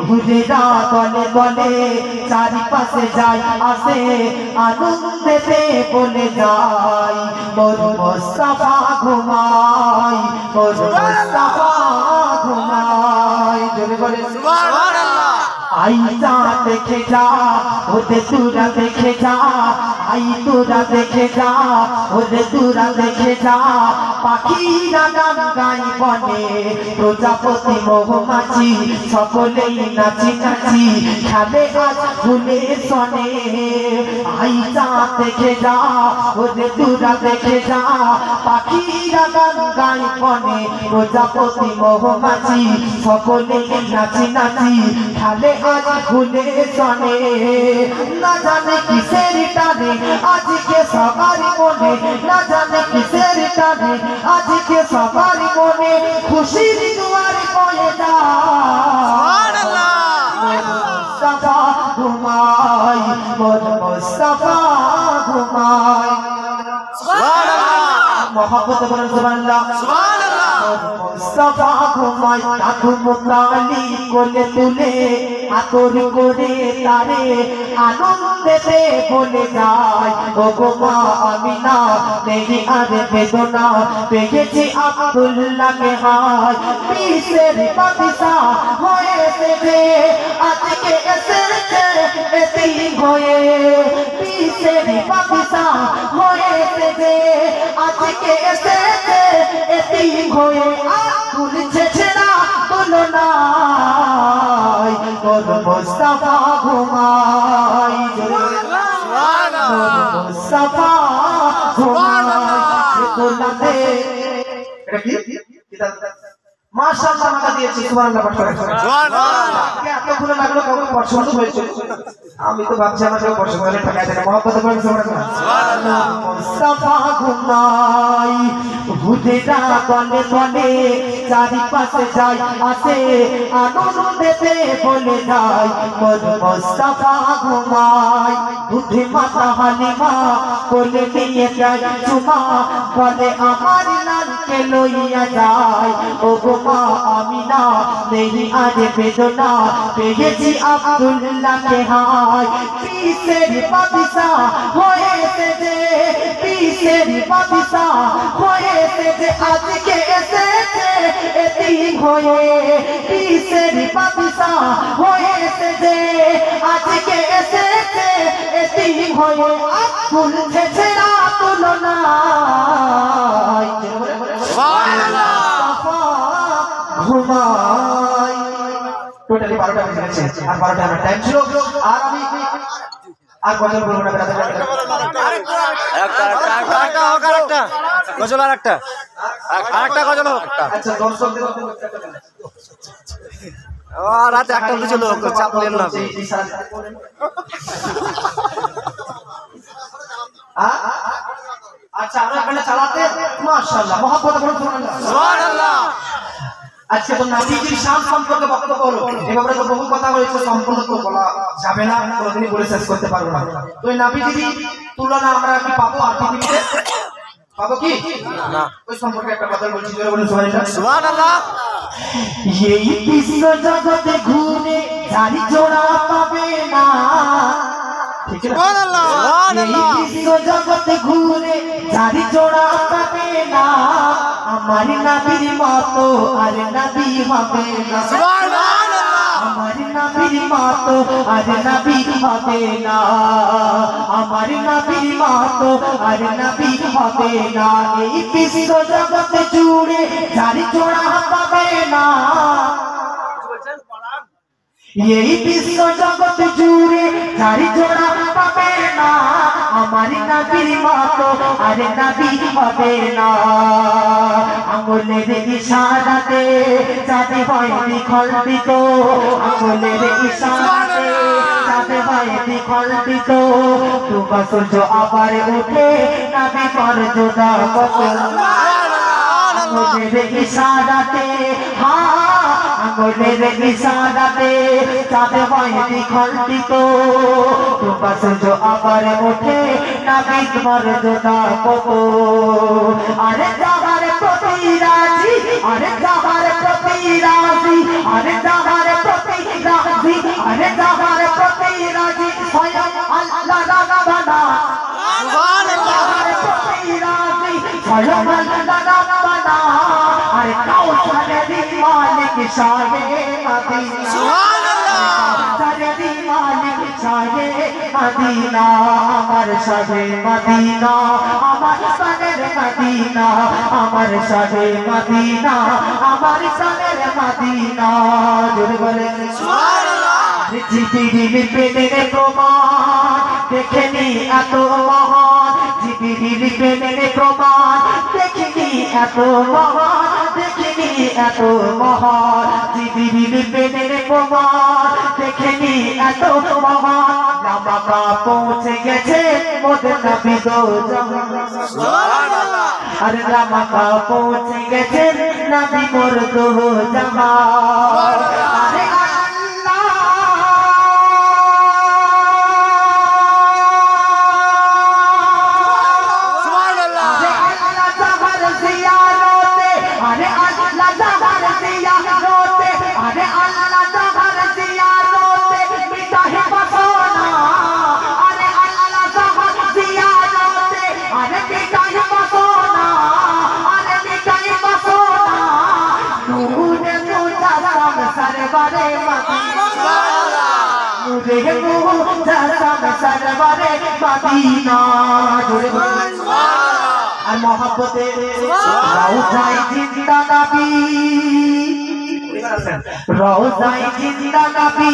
হুজরা গলে গলে চারিপাশে যায় আসে, আনন্দেতে বলে যায় মোর মুস্তাফা ঘুমায়, মোর মুস্তাফা ঘুমায়। জোরে বলে সুবহানাল্লাহ। आई जा देखे जा ओदे तुरा देखे जा, आई तुरा देखे जा ओदे तुरा देखे जा, पाखिरा गान गाई बने प्रजापति महुमाছি সকলেই নাচি নাচি খেলে আজ ফুলে সনে। आई जा देखे जा ओदे तुरा देखे जा, পাখিরা গান গাই বনে প্রজাপতি মহুমাছি সকলেই নাচি নাচি খেলে आज खुले सने। ना जाने किसेर टाने आज के सवारी मोने, ना जाने किसेर टाने आज के सवारी मोने, खुशीर दुआरी कोए जा मुस्तफा घुमाई, मोर मुस्तफा घुमाई। सुबहानल्लाह। मोहब्बत बोलो सुबहानल्लाह। सुबहानल्लाह। मुस्तफा घुमाई आँख मुताली कोले तुले आतोर करे तारे आनंदेते बोले যায় ও গো মা আমিনা নেই আর বেদনা পেয়েছি আব্দুল্লাহকে হায় পিসের বাদশা হয়েছে যে আজকে এসেছে এতিম হয়ে, পিসের বাদশা হয়েছে যে আজকে এসেছে এতিম হয়ে, তুলছে ছেড়া তুলনা মোর মুস্তাফা ঘুমাই, সুবহানাল্লাহ। মুস্তাফা ঘুমাই তোলাতে। এটা কি মাশাআল্লাহ মাকা দিয়েছি সুবহানাল্লাহ পাঠ করে। সুবহানাল্লাহ। এতগুলো লাগলো কাউকে পছন্দ হয়েছে, আমি তো ভাবছি আমাকে পছন্দ হলে টাকা দেবে। মহব্বত করে সুবহানাল্লাহ। সুবহানাল্লাহ। মুস্তাফা ঘুমাই হুজরা গলে গলে চারিপাশে যায় আসে, আনন্দেতে বলে যায় মোর মুস্তাফা ঘুমাই। বুদ্ধি মাতা হালিমা কোলে নিয়ে যায় চুমা, বলে আমার লালকে লইয়া যায় ও গো মা আমিনা নেই আর বেদনা পেয়েছি আব্দুল্লাহকে হায়, পিসের বাদশা হয়েছে যে, পিসের বাদশা হয়েছে যে আজকে এসেছে এতিম হয়ে, পিসের বাদশা হয়েছে যে আজকে এসেছে এতিম হয়ে, তুলছে ছেড়া তুলনা ঘুমাই। টোটালি 12টা বেজে গেছে, আর 12টা আমার টাইম ছিল, আর আমি আর গজল বলবো না। আরেকটা গজল, আরেকটা গজল হোক একটা। আচ্ছা দর্শকদের রাতে একটা গজল হোক, চাপ নেন না। আচ্ছা আমরা এখানে চালাতে মাশাআল্লাহ মহব্বত বলুন সুবহানাল্লাহ। আজকে তো নবীজির শান সম্পর্কে বক্তব্য হলো, এভাবে তো বহু কথা হয়েছে, সম্পূর্ণ তো বলা যাবে না, কোনোদিনই বলে শেষ করতে পারবো না। তো এই নবীজির তুলনা আমরা কি পাবো আর পৃথিবীতে? পাবো কি না? ওই সম্পর্কে একটা কথা বলছি, জোরে বলুন সুবহানাল্লাহ। সুবহানাল্লাহ। এই বিশ্ব জগতে ঘুরে ঝাড়ি জোড়া পাবে না বিশ্ব জগতে ঘুরে ঝাড়ি জোড়া পাবে না আমার নবীর মতো আর নবী হবে না আমার নবীর মতো আর নবী হবে না আমার নবীর মতো আর নবী হবে না এই বিশ্ব জগতে জুড়ে ঝাড়ি জোড়া পাবে না এই বিশ্ব জগৎ জুড়ে ঝাড়ি জোড়া পাবে না আমার নবীর মতো আর নবী হবে না আঙ্গুলের ইশারাতে চাঁদে হয় বিখণ্ডিত আঙ্গুলের ইশারাতে চাঁদে হয় বিখণ্ডিত ডুবা সূর্য আবার ওঠে নবী মর্যাদা কত আঙ্গুলের ইশারাতে আঙ্গুলের ইশারাতে চাঁদ হয় বিখণ্ডিত ডুবা সূর্য আবার ওঠে নবীর মর্যাদা কত আরে যাবার প্রতি রাজি আরে যাবার প্রতি রাজি আরে যাবার প্রতি রাজি আরে যাবার প্রতি রাজি স্বয়ং আল্লাহ রাব্বানা সুবহানাল্লাহ প্রতি রাজি স্বয়ং আল্লাহ রাব্বানা আরে কাউসারের মালিক শাহে মদিনা সুবহানাল্লাহ কাউসারের মালিক শাহে মদিনা আমার শাহে মদিনা আমার শাহের মদিনা আমার শাহে মদিনা আমার শাহের মদিনা জোরে বলেন সুবহানাল্লাহ জিবরিল পেলেন প্রমাণ দেখেনি এত মহান জিবরিল পেলেন প্রমাণ দেখেনি এত মহান দেখেনি এত মহান জিবরিল পেলেন প্রমাণ দেখেনি এত মহান লামাকা পৌঁছে গেছে মোদের নবী দো জাহান সুবহানাল্লাহ আরে লামাকা পৌঁছে গেছে নবী মোর দো জাহান আরে আর মহব্বতে রওজায়ে জিন্দা নবী রওজায়ে জিন্দা নবী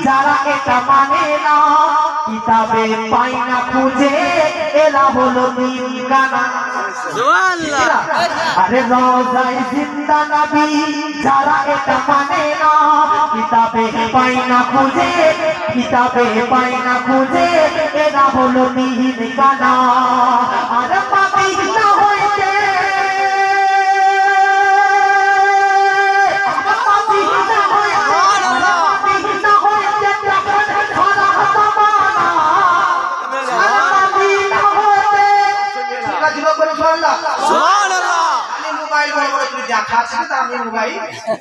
যারা এটা মানে না কিতাবে পাই না খুঁজে এলা হলো নিগানা সুবহানাল্লাহ আরে রওজায়ে জিন্দা নবী যারা এটা মানে না কিতাবে পাই না খুঁজে কিতাবে পাই না খুঁজে এরা হলো নিগানা আর পাবি না হইতে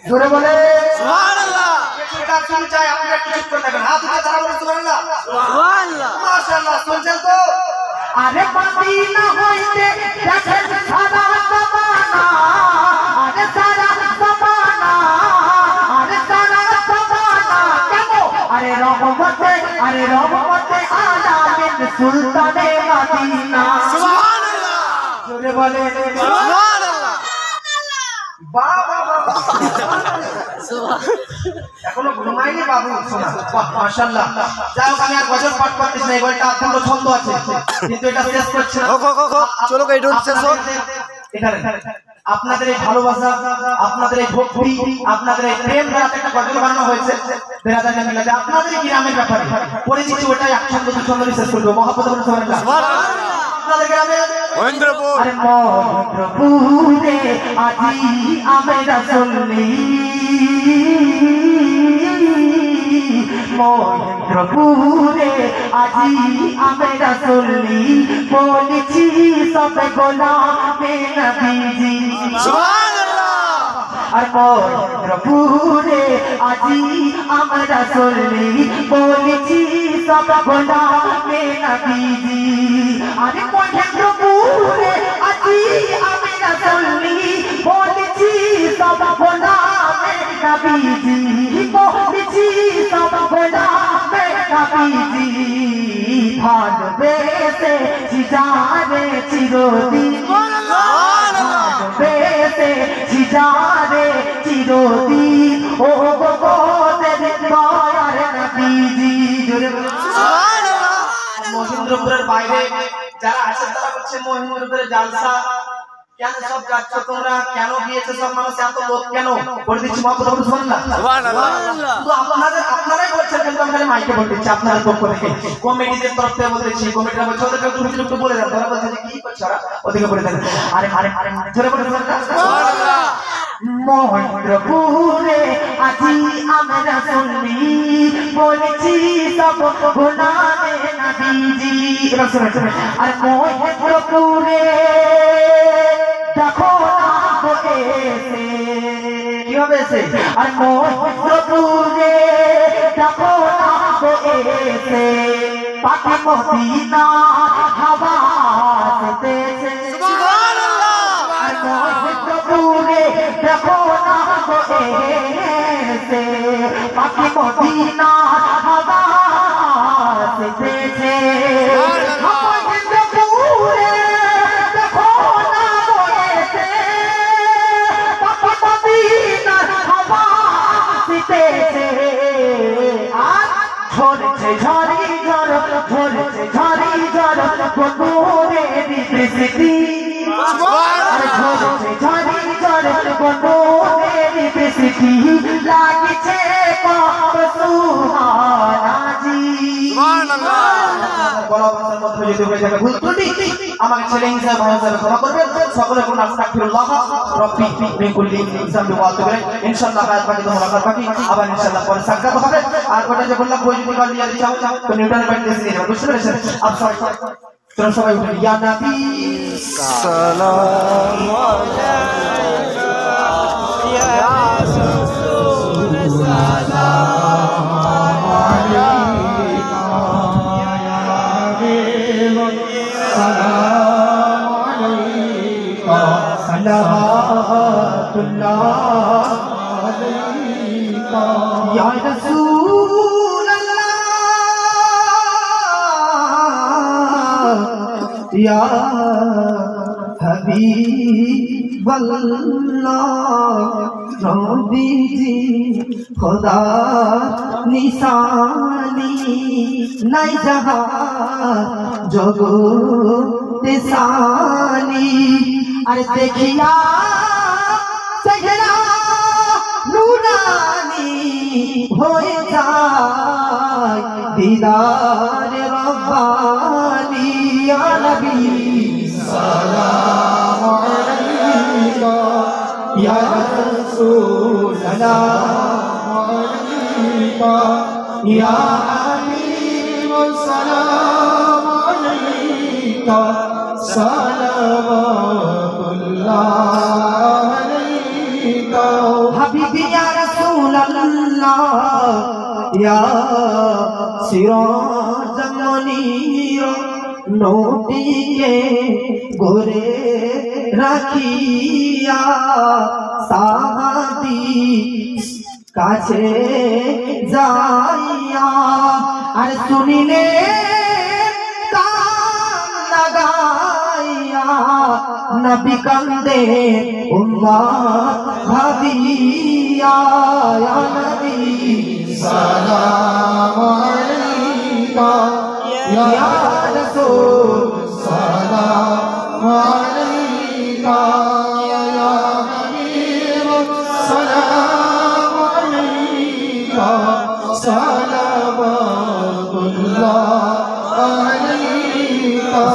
জোরে বলে সুবহানাল্লাহ শুনতে চাই আপনারা কিছু করে দেখেন হাত উঠে তারা বলে সুবহানাল্লাহ সুবহানাল্লাহ মাশাআল্লাহ শুনছেন তো আরে পাবি না হইতে দেখেন সারা জমানা আরে সারা জমানা আরে সারা জমানা কেন আরে রহমতে আলামিন সুলতানে মদিনা সুবহানাল্লাহ জোরে বলে সুবহানাল্লাহ বাবা এখনো ঘুমাইনি বাবু মাশাআল্লাহ যাই হোক আমি আর গজল পাঠ করতেছি না এই গজলটা অত্যন্ত ছন্দ আছে কিন্তু এটা শেষ করছি না চলো এই রুল শেষ হোক এখানে আপনাদের এই ভালোবাসা আপনাদের এই ভক্তি আপনাদের এই প্রেম রাতে একটা গজল বানানো হয়েছে বেরাদার মিলাদে আপনাদের গ্রামের ব্যাপারে পড়ে দিচ্ছি ওটাই এক ছন্দ দু ছন্দ শেষ করবো মহব্বত বলে সুবহানাল্লাহ আপনাদের গ্রামে মহেন্দ্রপুর আরে মহেন্দ্রপুরে আজি আমরা শুনলি মহেন্দ্রপুরে আজি আমরা শুনলি বলেছি সব গোলামে নবীজি সুবহানাল্লাহ আর মহেন্দ্রপুরে আজি আমরা চললি বলেছি সব গোলামে নবীজি আরে মহেন্দ্রপুরে আজি আমরা চললি বলেছি সব গোলামে নবীজি বলেছি সব গোলামে নবীজি ভালোবেসে যারে চিরদিন ভালোবেসে যারে চিরদিন ও গোদের দয়ার নবীজি মহেন্দ্রপুরের বাইরে যারা আছে তারা হচ্ছে মহেন্দ্রপুরের জালসা কেন সব যাচ্ছ তোমরা কেন গিয়েছো সব মানুষ এত লোক কেন বলে দিচ্ছি মহাপ্রভু সুবহানাল্লাহ শুধু আপনারাই বলছেন কিন্তু আমি খালি মাইকে বলে দিচ্ছি আপনাদের পক্ষ থেকে কমিটিদের তরফ থেকে বলতেছি কমিটিরা বলছে ওদেরকে একটু বলে দেন তারা বলছে কি করছে ওরা ওদেরকে বলে দেন আরে জোরে বলে সুবহানাল্লাহ মহেন্দ্রপুরে আজি আমরা শুনলি বলেছি সব গোলামে নবীজি এবার শুনুন আর মহেন্দ্রপুরে দেখো না এসে কিভাবে এসে আর মহেন্দ্রপুরে দেখো না এসে পাখি মদিনা হাওয়া আসতেছে আর মহেন্দ্রপুরে দেখো না এসে পাখি মদিনা হাওয়া আসতেছে ঝরছে ঝরি ঝর ঝরছে ঝরি ঝর বন্ধুরে বিস্মৃতি ঝরছে ঝরি ঝর বন্ধুরে বিস্মৃতি লাগছে কত সুহানাজি আমাকে ছেলে হিসাবে ভাই হিসাবে ক্ষমা করবেন সকলের কোন আস্তাগফিরুল্লাহ রব্বি মিন কুল্লি যামবি ওয়া আতুবু ইলাইহি ইনশাআল্লাহ আয়াত বাকি তো মোলাকাত বাকি আবার ইনশাআল্লাহ পরে সাক্ষাৎ হবে আর ওটা যে বললাম বই যদি কাল নিয়ে যাও তো নিউটনের বাইরে দিয়ে নিয়ে বুঝতে পেরেছেন আপনারা চলুন সবাই উঠে ইয়া নবী সালাম আলাইকা ইয়া রাসূল সালাম আলাইকা सलावतुल्लाह अलैका या रसूल अल्लाह या हबीब अल्लाह नबीजी खुदा निशानी नहीं जहां जगते सानी अरे देखिया सेहरा नूरानी हो जाए दीदार रब्बानी या नबी सलाम अलैका या रसूल सलाम अलैका या हबीब सलाम अलैका सलावतुल्लाह अलैका हबीबी या रसूल अल्लाह या सिराज मुनीर नोटी के गोरे रखिया साहबी काछे जाइया अरे सुनिले नबी कंदे उम्मत भाबिया या नबी सलाम अलैका या रसूल सलाम अलैका या हबीब सलाम अलैका सलावतुल्लाह अलैका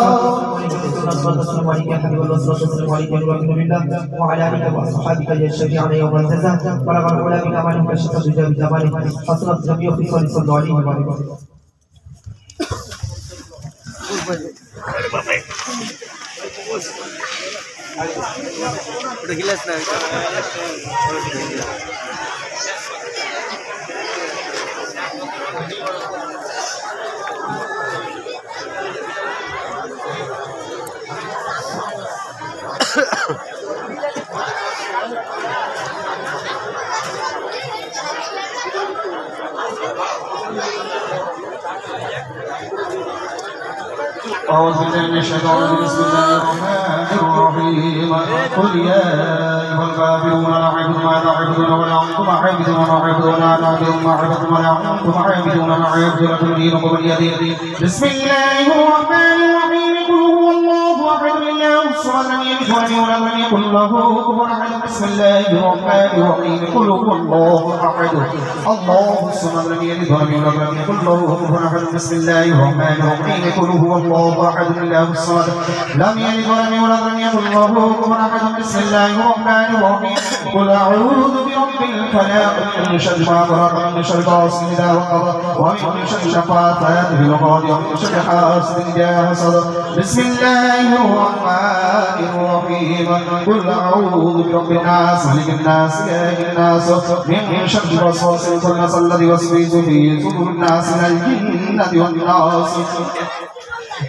السلام عليك يا حبيب الله السلام عليك يا رسول الله وعلى آلك وأصحابك يا شفيعنا يوم الجزاء بلغ العلا بكماله كشف الدجى بجماله حصلت جميع خصال صلى عليه وسلم ওটা গিলাস না أعوذ بالله من الشيطان الرجيم بسم الله الرحمن الرحيم قل يا أيها الكافرون لا أعبد ما تعبدون ولا أنتم عابدون ما أعبد ولا أنا عابد ما عبدتم ولا أنتم عابدون ما أعبد لكم دينكم ولي دين بسم الله الرحمن الرحيم قل هو الله أحد الله الصمد لم يلد ولم يولد ولم يكن له كفوا أحد بسم الله الرحمن الرحيم قل هو الله أحد الله الصمد لم يلد ولم يولد ولم يكن له كفوا أحد بسم الله الرحمن الرحيم قل هو الله أحد الله الصمد لم يلد ولم يولد ولم يكن له كفوا أحد بسم الله الرحمن الرحيم قل أعوذ برب الفلق من شر ما خلق من شر غاسق إذا وقب ومن شر النفاثات في العقد ومن شر حاسد إذا حسد بسم الله الرحمن الرحيم قل أعوذ برب الناس ملك الناس إله الناس من شر الوسواس الخناس الذي يوسوس في صدور الناس من الجنة والناس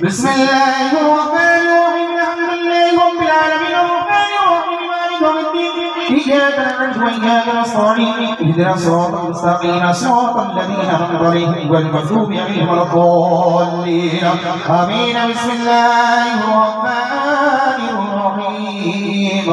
بسم الله الرحمن الرحيم الحمد لله رب العالمين الرحمن الرحيم مالك يوم الدين إياك نعبد وإياك نستعين اهدنا الصراط المستقيم صراط الذين أنعمت عليهم غير المغضوب عليهم ولا الضالين آمين بسم الله الرحمن الرحيم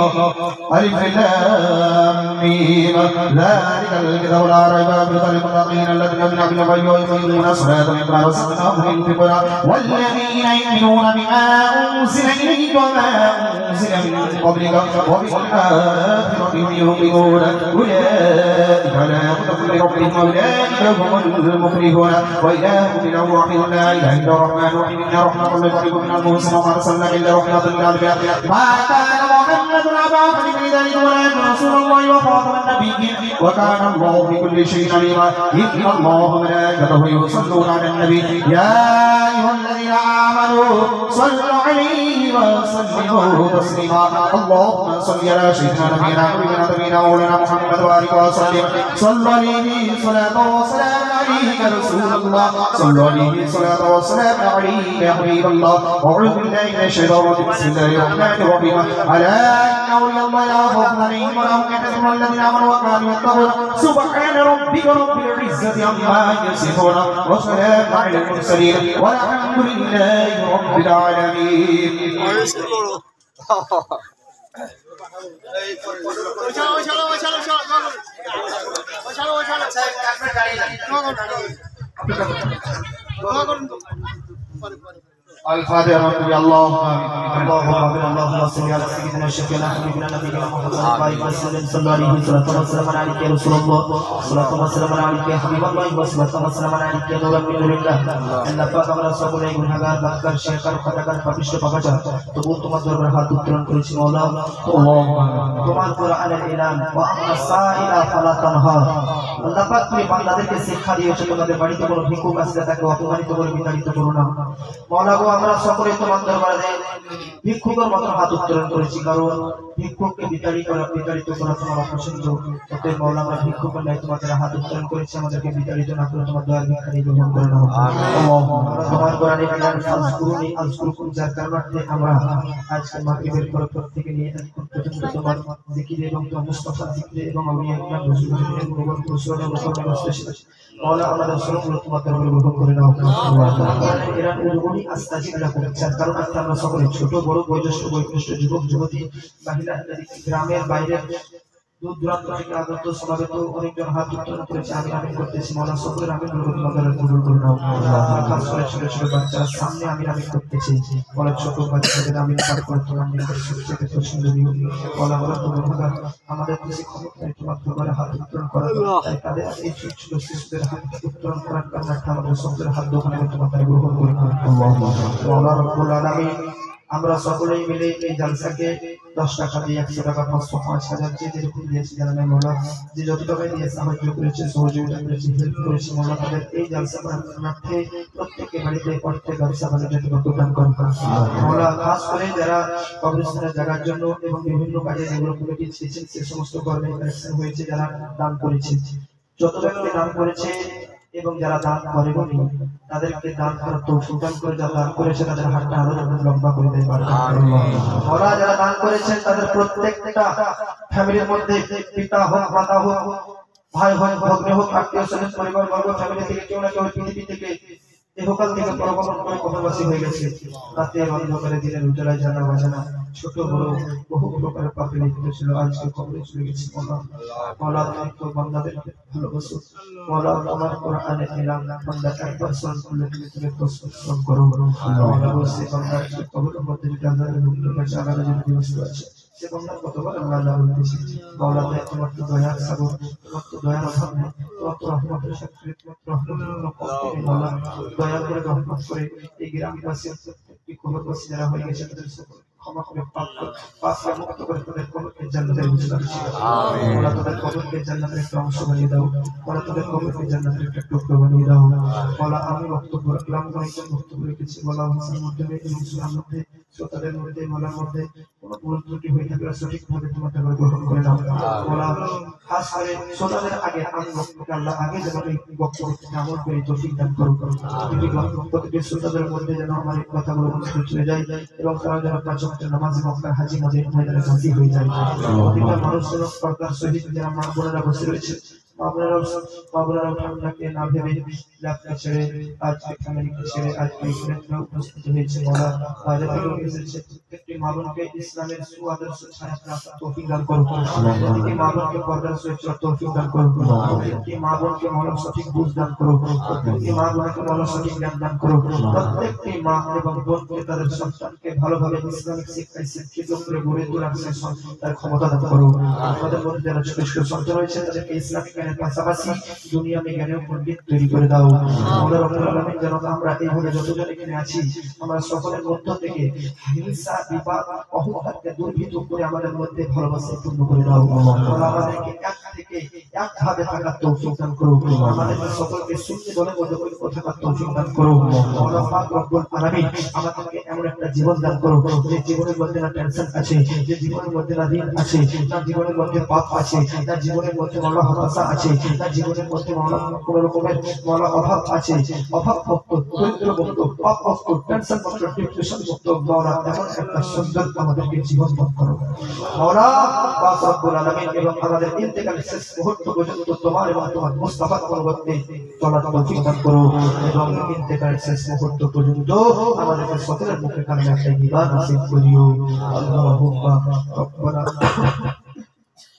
ألف لام ميم ذلك الكتاب لا ريب فيه للمتقين الذين يؤمنون بالغيب ويقيمون الصلاة ومما رزقناهم ينفقون والذين يؤمنون بما أنزل إليك وما أنزل من قبلك وبالآخرة هم يوقنون أولئك على هدى من ربهم وأولئك هم المفلحون وإلهكم إله واحد لا إله إلا الرحمن الرحيم إن رحمة الله قريب من المحسنين وما أرسلنا إلا رحمة للعالمين ما كان محمد أبا أحد من ذلك ولكن رسول الله وخاتم النبيين وكان الله بكل شيء عليما إن الله وملائكته يصلون على النبي يا أيها الذين آمنوا صلوا عليه وسلموا تسليما اللهم صل على سيدنا نبينا مولانا محمد وآله وسلم صلوا عليه صلاة وسلام عليك رسول الله صلوا عليه صلاة وسلام عليك يا حبيب الله أعوذ بالله من الشيطان الرجيم بسم الله الرحمن الرحيم ألا إن أولياء الله لا خوف عليهم ولا هم يحزنون الذين آمنوا وكانوا يتقون سبحان ربك رب العزة عما يصفون وسلام على المرسلين والحمد لله رب العالمين الفاتحة رضي الله اللهم اللهم صل على سيدنا شفيعنا حبيبنا نبينا محمد وعلى وسلم صلى الله عليه وسلم عليك يا رسول الله صلاة وسلام عليك يا حبيب الله وصلاة وسلام عليك يا نور من نور الله আল্লাহ পাক আমরা সকলে গুনাহগার বাক্কার শেখার কথাকার পাপিষ্ঠ পাপাচার তবু তোমার দরবারে হাত উত্তোলন করেছি মাওলা তোমার কোরআনের ইলান ওয়া আম্মা সাইলা ফালা তানহা আল্লাহ পাক তুমি বান্দাদেরকে শিক্ষা দিয়েছো তোমাদের বাড়িতে কোনো ভিক্ষুক আসলে তাকে অপমানিত করে বিতাড়িত করো না মাওলা গো আমরা সকলে তোমার দরবারে ভিক্ষুকের মতো হাত উত্তোলন করেছি কারণ ভিক্ষুককে বিতাড়িত করা তোমার অপছন্দ অতএব মাওলা আমরা ভিক্ষুকের ন্যায় তোমাদের হাত উত্তোলন করেছি আমাদেরকে বিতাড়িত না করে তোমার দয়ার ভিক্ষা নিয়ে গ্রহণ করে নাও আমরা তোমার কোরআনে গান ফাজকুরুনি আযকুরকুম যার কারণে আমরা আজকে মাগরিবের পর থেকে নিয়ে এখন পর্যন্ত তোমার জিকির এবং তোমার মুস্তাফা জিকির এবং আউলিয়া ইকরাম রাসূলুল্লাহ মুবারক রাসূলের মুখে বসে মাওলা আমাদের সর্বগুলো তোমার দরবারে গ্রহণ করে নাও এরা উলুগুনি আস্তাজিব লাকুম যার কারণে আমরা সকলে ছোট বড় বয়োজ্যেষ্ঠ বয়োজ্যেষ্ঠ যুবক যুবতী মহিলা গ্রামের বাইরে দূর দূরান্ত থেকে আগত সমাবেত অনেকজন হাত উত্তোলন করেছে আমি আমিন করতেছি মাওলা সকলের আমিন তোমাদের কবুল করে নাও খাস করে ছোট ছোট বাচ্চারা সামনে আমি আমিন করতেছি বড় ছোট বাচ্চাদের আমিন পাঠ করে তোমার নিকট সবচেয়ে পছন্দনীয় বলা বলা তোমার আমাদের দেশে ক্ষমতায় তোমার দরবারে হাত উত্তোলন করা তাই তাদের এই ছোট ছোট শিশুদের হাত উত্তোলন করার কারণে আমাদের সকলের হাত দোকানে তোমাদের গ্রহণ করে নাও মাওলা রব্বুল আলামিন আমরা সকলেই মিলে এই জলসাকে 10 টাকা দিয়ে 100 টাকা 500 5000 যে যেরকম দিয়েছে জানালে মোলা যে যত টাকা দিয়ে সাহায্য করেছে সহযোগিতা করেছে হেল্প করেছে মোলা তাদের এই জালসা মাঠে প্রত্যেকের বাড়িতে প্রত্যেক ব্যবসা বাণিজ্যের যোগদান করুন মোলা। খাস করে যারা কবরস্থানের জায়গার জন্য এবং বিভিন্ন কাজে যেগুলো কমিটি ছিলেন সে সমস্ত কর্মে কালেকশন হয়েছে যারা দান করেছে, যত ব্যক্তি দান করেছে এবং যারা দান করেনি তাদেরকে দান করার তৌফিক দান করে, যারা দান করেছে তাদের হাতটা আরো যেন লম্বা করে দেয় পারে। ওরা যারা দান করেছেন তাদের প্রত্যেকটা ফ্যামিলির মধ্যে পিতা হোক মাতা হোক ভাই হোক ভগ্নী হোক আত্মীয় স্বজন পরিবার বর্গ ফ্যামিলি থেকে কেউ না কেউ পৃথিবী থেকে এহকাল থেকে পরগমন করে কবরবাসী হয়ে গেছে। রাতে অন্ধকারে দিনের উজ্জ্বলায় জানা বাজানা ছোট বড় বহু প্রকারের পাপে লিপ্ত ছিল, আজকে কবরে চলে গেছে। মওলা তুমি তো বান্দাদেরকে ভালোবাসো মওলা, তোমার কোরআনে এলাম বান্দা একবার স্মরণ করলে তুমি প্রশ্ন করো মওলা। বসে বান্দার কবরের মধ্যে যদি আল্লাহর হুকুমের কাছে আলাদা যদি ব্যবস্থা আছে সে বান্দা কতবার আমরা আল্লাহ বলতেছি মওলা তোমার তো দয়ার সাগর, তোমার তো দয়ার অভাব নেই, তোমার তো রহমতের সাথে তোমার রহমতের কম মওলা। দয়া করে রহমত করে এই গ্রামবাসী প্রত্যেকটি কবরবাসী যারা হয়ে গেছে তাদের ক্ষমা করে পাপ মুক্ত করে তাদের কবরকে জান্নাতের বিছানা বিছিয়ে দাও। মওলা তাদের কবরকে জান্নাতের একটা অংশ বানিয়ে দাও, মওলা তাদের কবরকে জান্নাতের একটা টুকরো বানিয়ে দাও। মওলা আমি বক্তব্য রাখলাম, কয়েকজন বক্তব্য রেখেছি মওলা, ভাষার মাধ্যমে এবং সুরার মধ্যে শ্রোতাদের মধ্যে মওলার মধ্যে কোনো ভুল ত্রুটি হয়ে থাকলে সঠিকভাবে তোমার দ্বারা গ্রহণ করে নাও মওলা। খাস করে শ্রোতাদের আগে আমি বক্তব্য আল্লাহ আগে যেন এই বক্তব্যকে আমল করে তৌফিক দান করো। প্রতিটি শ্রোতাদের মধ্যে যেন আমার এই কথাগুলো চলে যায় এবং তারা যেন 5 ওয়াক্তের নামাজ মক্কার হাজী ময়দানে হাজির হয়ে যায়। প্রতিটা মানুষ যেন পর্দার সহিত যারা মা বোনেরা বসে রয়েছে বাবুরাও ঠান্ডাকে না ভেবে ল্যাপটপ ছেড়ে আজকে ফ্যামিলিকে ছেড়ে আজকে এখানে উপস্থিত হয়েছে মওলা। বাইরে থেকে এসেছে প্রত্যেকটি মা বোনকে ইসলামের সুআদর্শ ছায়া রাখার তৌফিক দান করো। প্রত্যেকটি মা বোনকে পর্দার সহিত চলার তৌফিক দান করো। প্রত্যেকটি মা বোনকে মওলা সঠিক বুঝ দান করো। প্রত্যেকটি মা বোনকে মওলা সঠিক জ্ঞান দান করো। প্রত্যেকটি মা এবং বোনকে তাদের সন্তানকে ভালোভাবে ইসলামিক শিক্ষায় শিক্ষিত করে গড়ে তোলার তার ক্ষমতা দান করো। আমাদের মধ্যে যারা ছোট ছোট সন্তান রয়েছে তাদেরকে ইসলামিক জ্ঞানের পাশাপাশি দুনিয়া জ্ঞানেও পণ্ডিত তৈরি করে দাও মওলা রব্বুল আলামিন। যেন আমরা এইভাবে যতজন এখানে আছি আমরা সকলের মধ্য থেকে হিংসা বিবাদ অহংকারকে দূরীভূত করে আমাদের মধ্যে ভালোবাসা পূর্ণ করে দাও মওলা। আমাদেরকে একভাবে থাকার তৌফিক দান করো। আমাদের সকলকে সুন্নি দলের মধ্যে ঐক্য থাকার তৌফিক দান করো মওলা পাক রব্বুল আলামিন। আমাদেরকে এমন একটা জীবন দান করো যে জীবনের মধ্যে না টেনশন আছে, যে জীবনের মধ্যে না ঋণ আছে, তার জীবনের মধ্যে পাপ আছে, তার জীবনের মধ্যে মওলা হতাশা আছে, তার জীবনের মধ্যে মওলা কোন রকমের মওলা অভাব আছে, অভাব মুক্ত, দরিদ্র মুক্ত, পাপ মুক্ত, টেনশন মুক্ত, ডিপ্রেশন মুক্ত মওলা এমন একটা সুন্দর আমাদেরকে জীবন দান করো মওলা পাক রব্বুল আলামিন। এবং আমাদের ইন্তেকালের শেষ মুহূর্ত পর্যন্ত তোমার এবং তোমার মুস্তাফার পরবর্তী চলার তৌফিক দান করো এবং ইন্তেকালের শেষ মুহূর্ত পর্যন্ত আমাদেরকে সকলের মুখে কানে একটা ঈমান নসিব করিও। আল্লাহুম্মা রব্বানা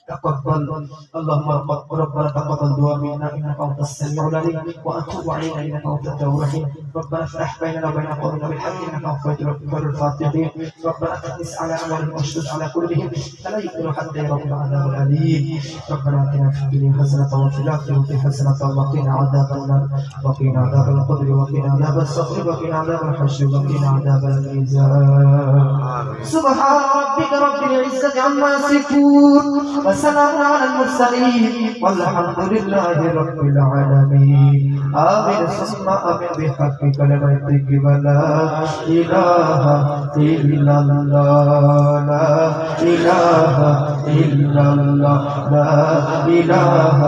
تقبل اللهم ربنا تقبل دعاء منا انك انت السميع العليم واتوب علينا انك انت التواب الرحيم. ربنا افتح بيننا وبين قومنا بالحق انك انت خير الفاتحين. ربنا احرص على اموالهم واشدد على قلوبهم فلا يؤمنوا حتى يروا العذاب الاليم. ربنا اتنا في الدنيا حسنه وفي الاخره حسنه وقنا عذاب النار وقنا عذاب القبر وقنا عذاب الصخر وقنا عذاب الحشر وقنا عذاب الميزان. سبحان ربك رب العزه عما يصفون وسلام على المرسلين والحمد لله رب العالمين. آمين ثم آمين بحق كلمتك ولا إله إلا الله لا إله إلا الله لا إله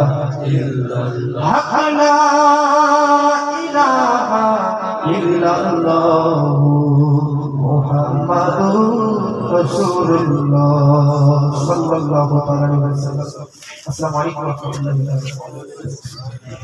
إلا الله حق لا إله إلا الله محمد رسول الله صلى الله عليه وسلم. السلام عليكم ورحمة الله وبركاته.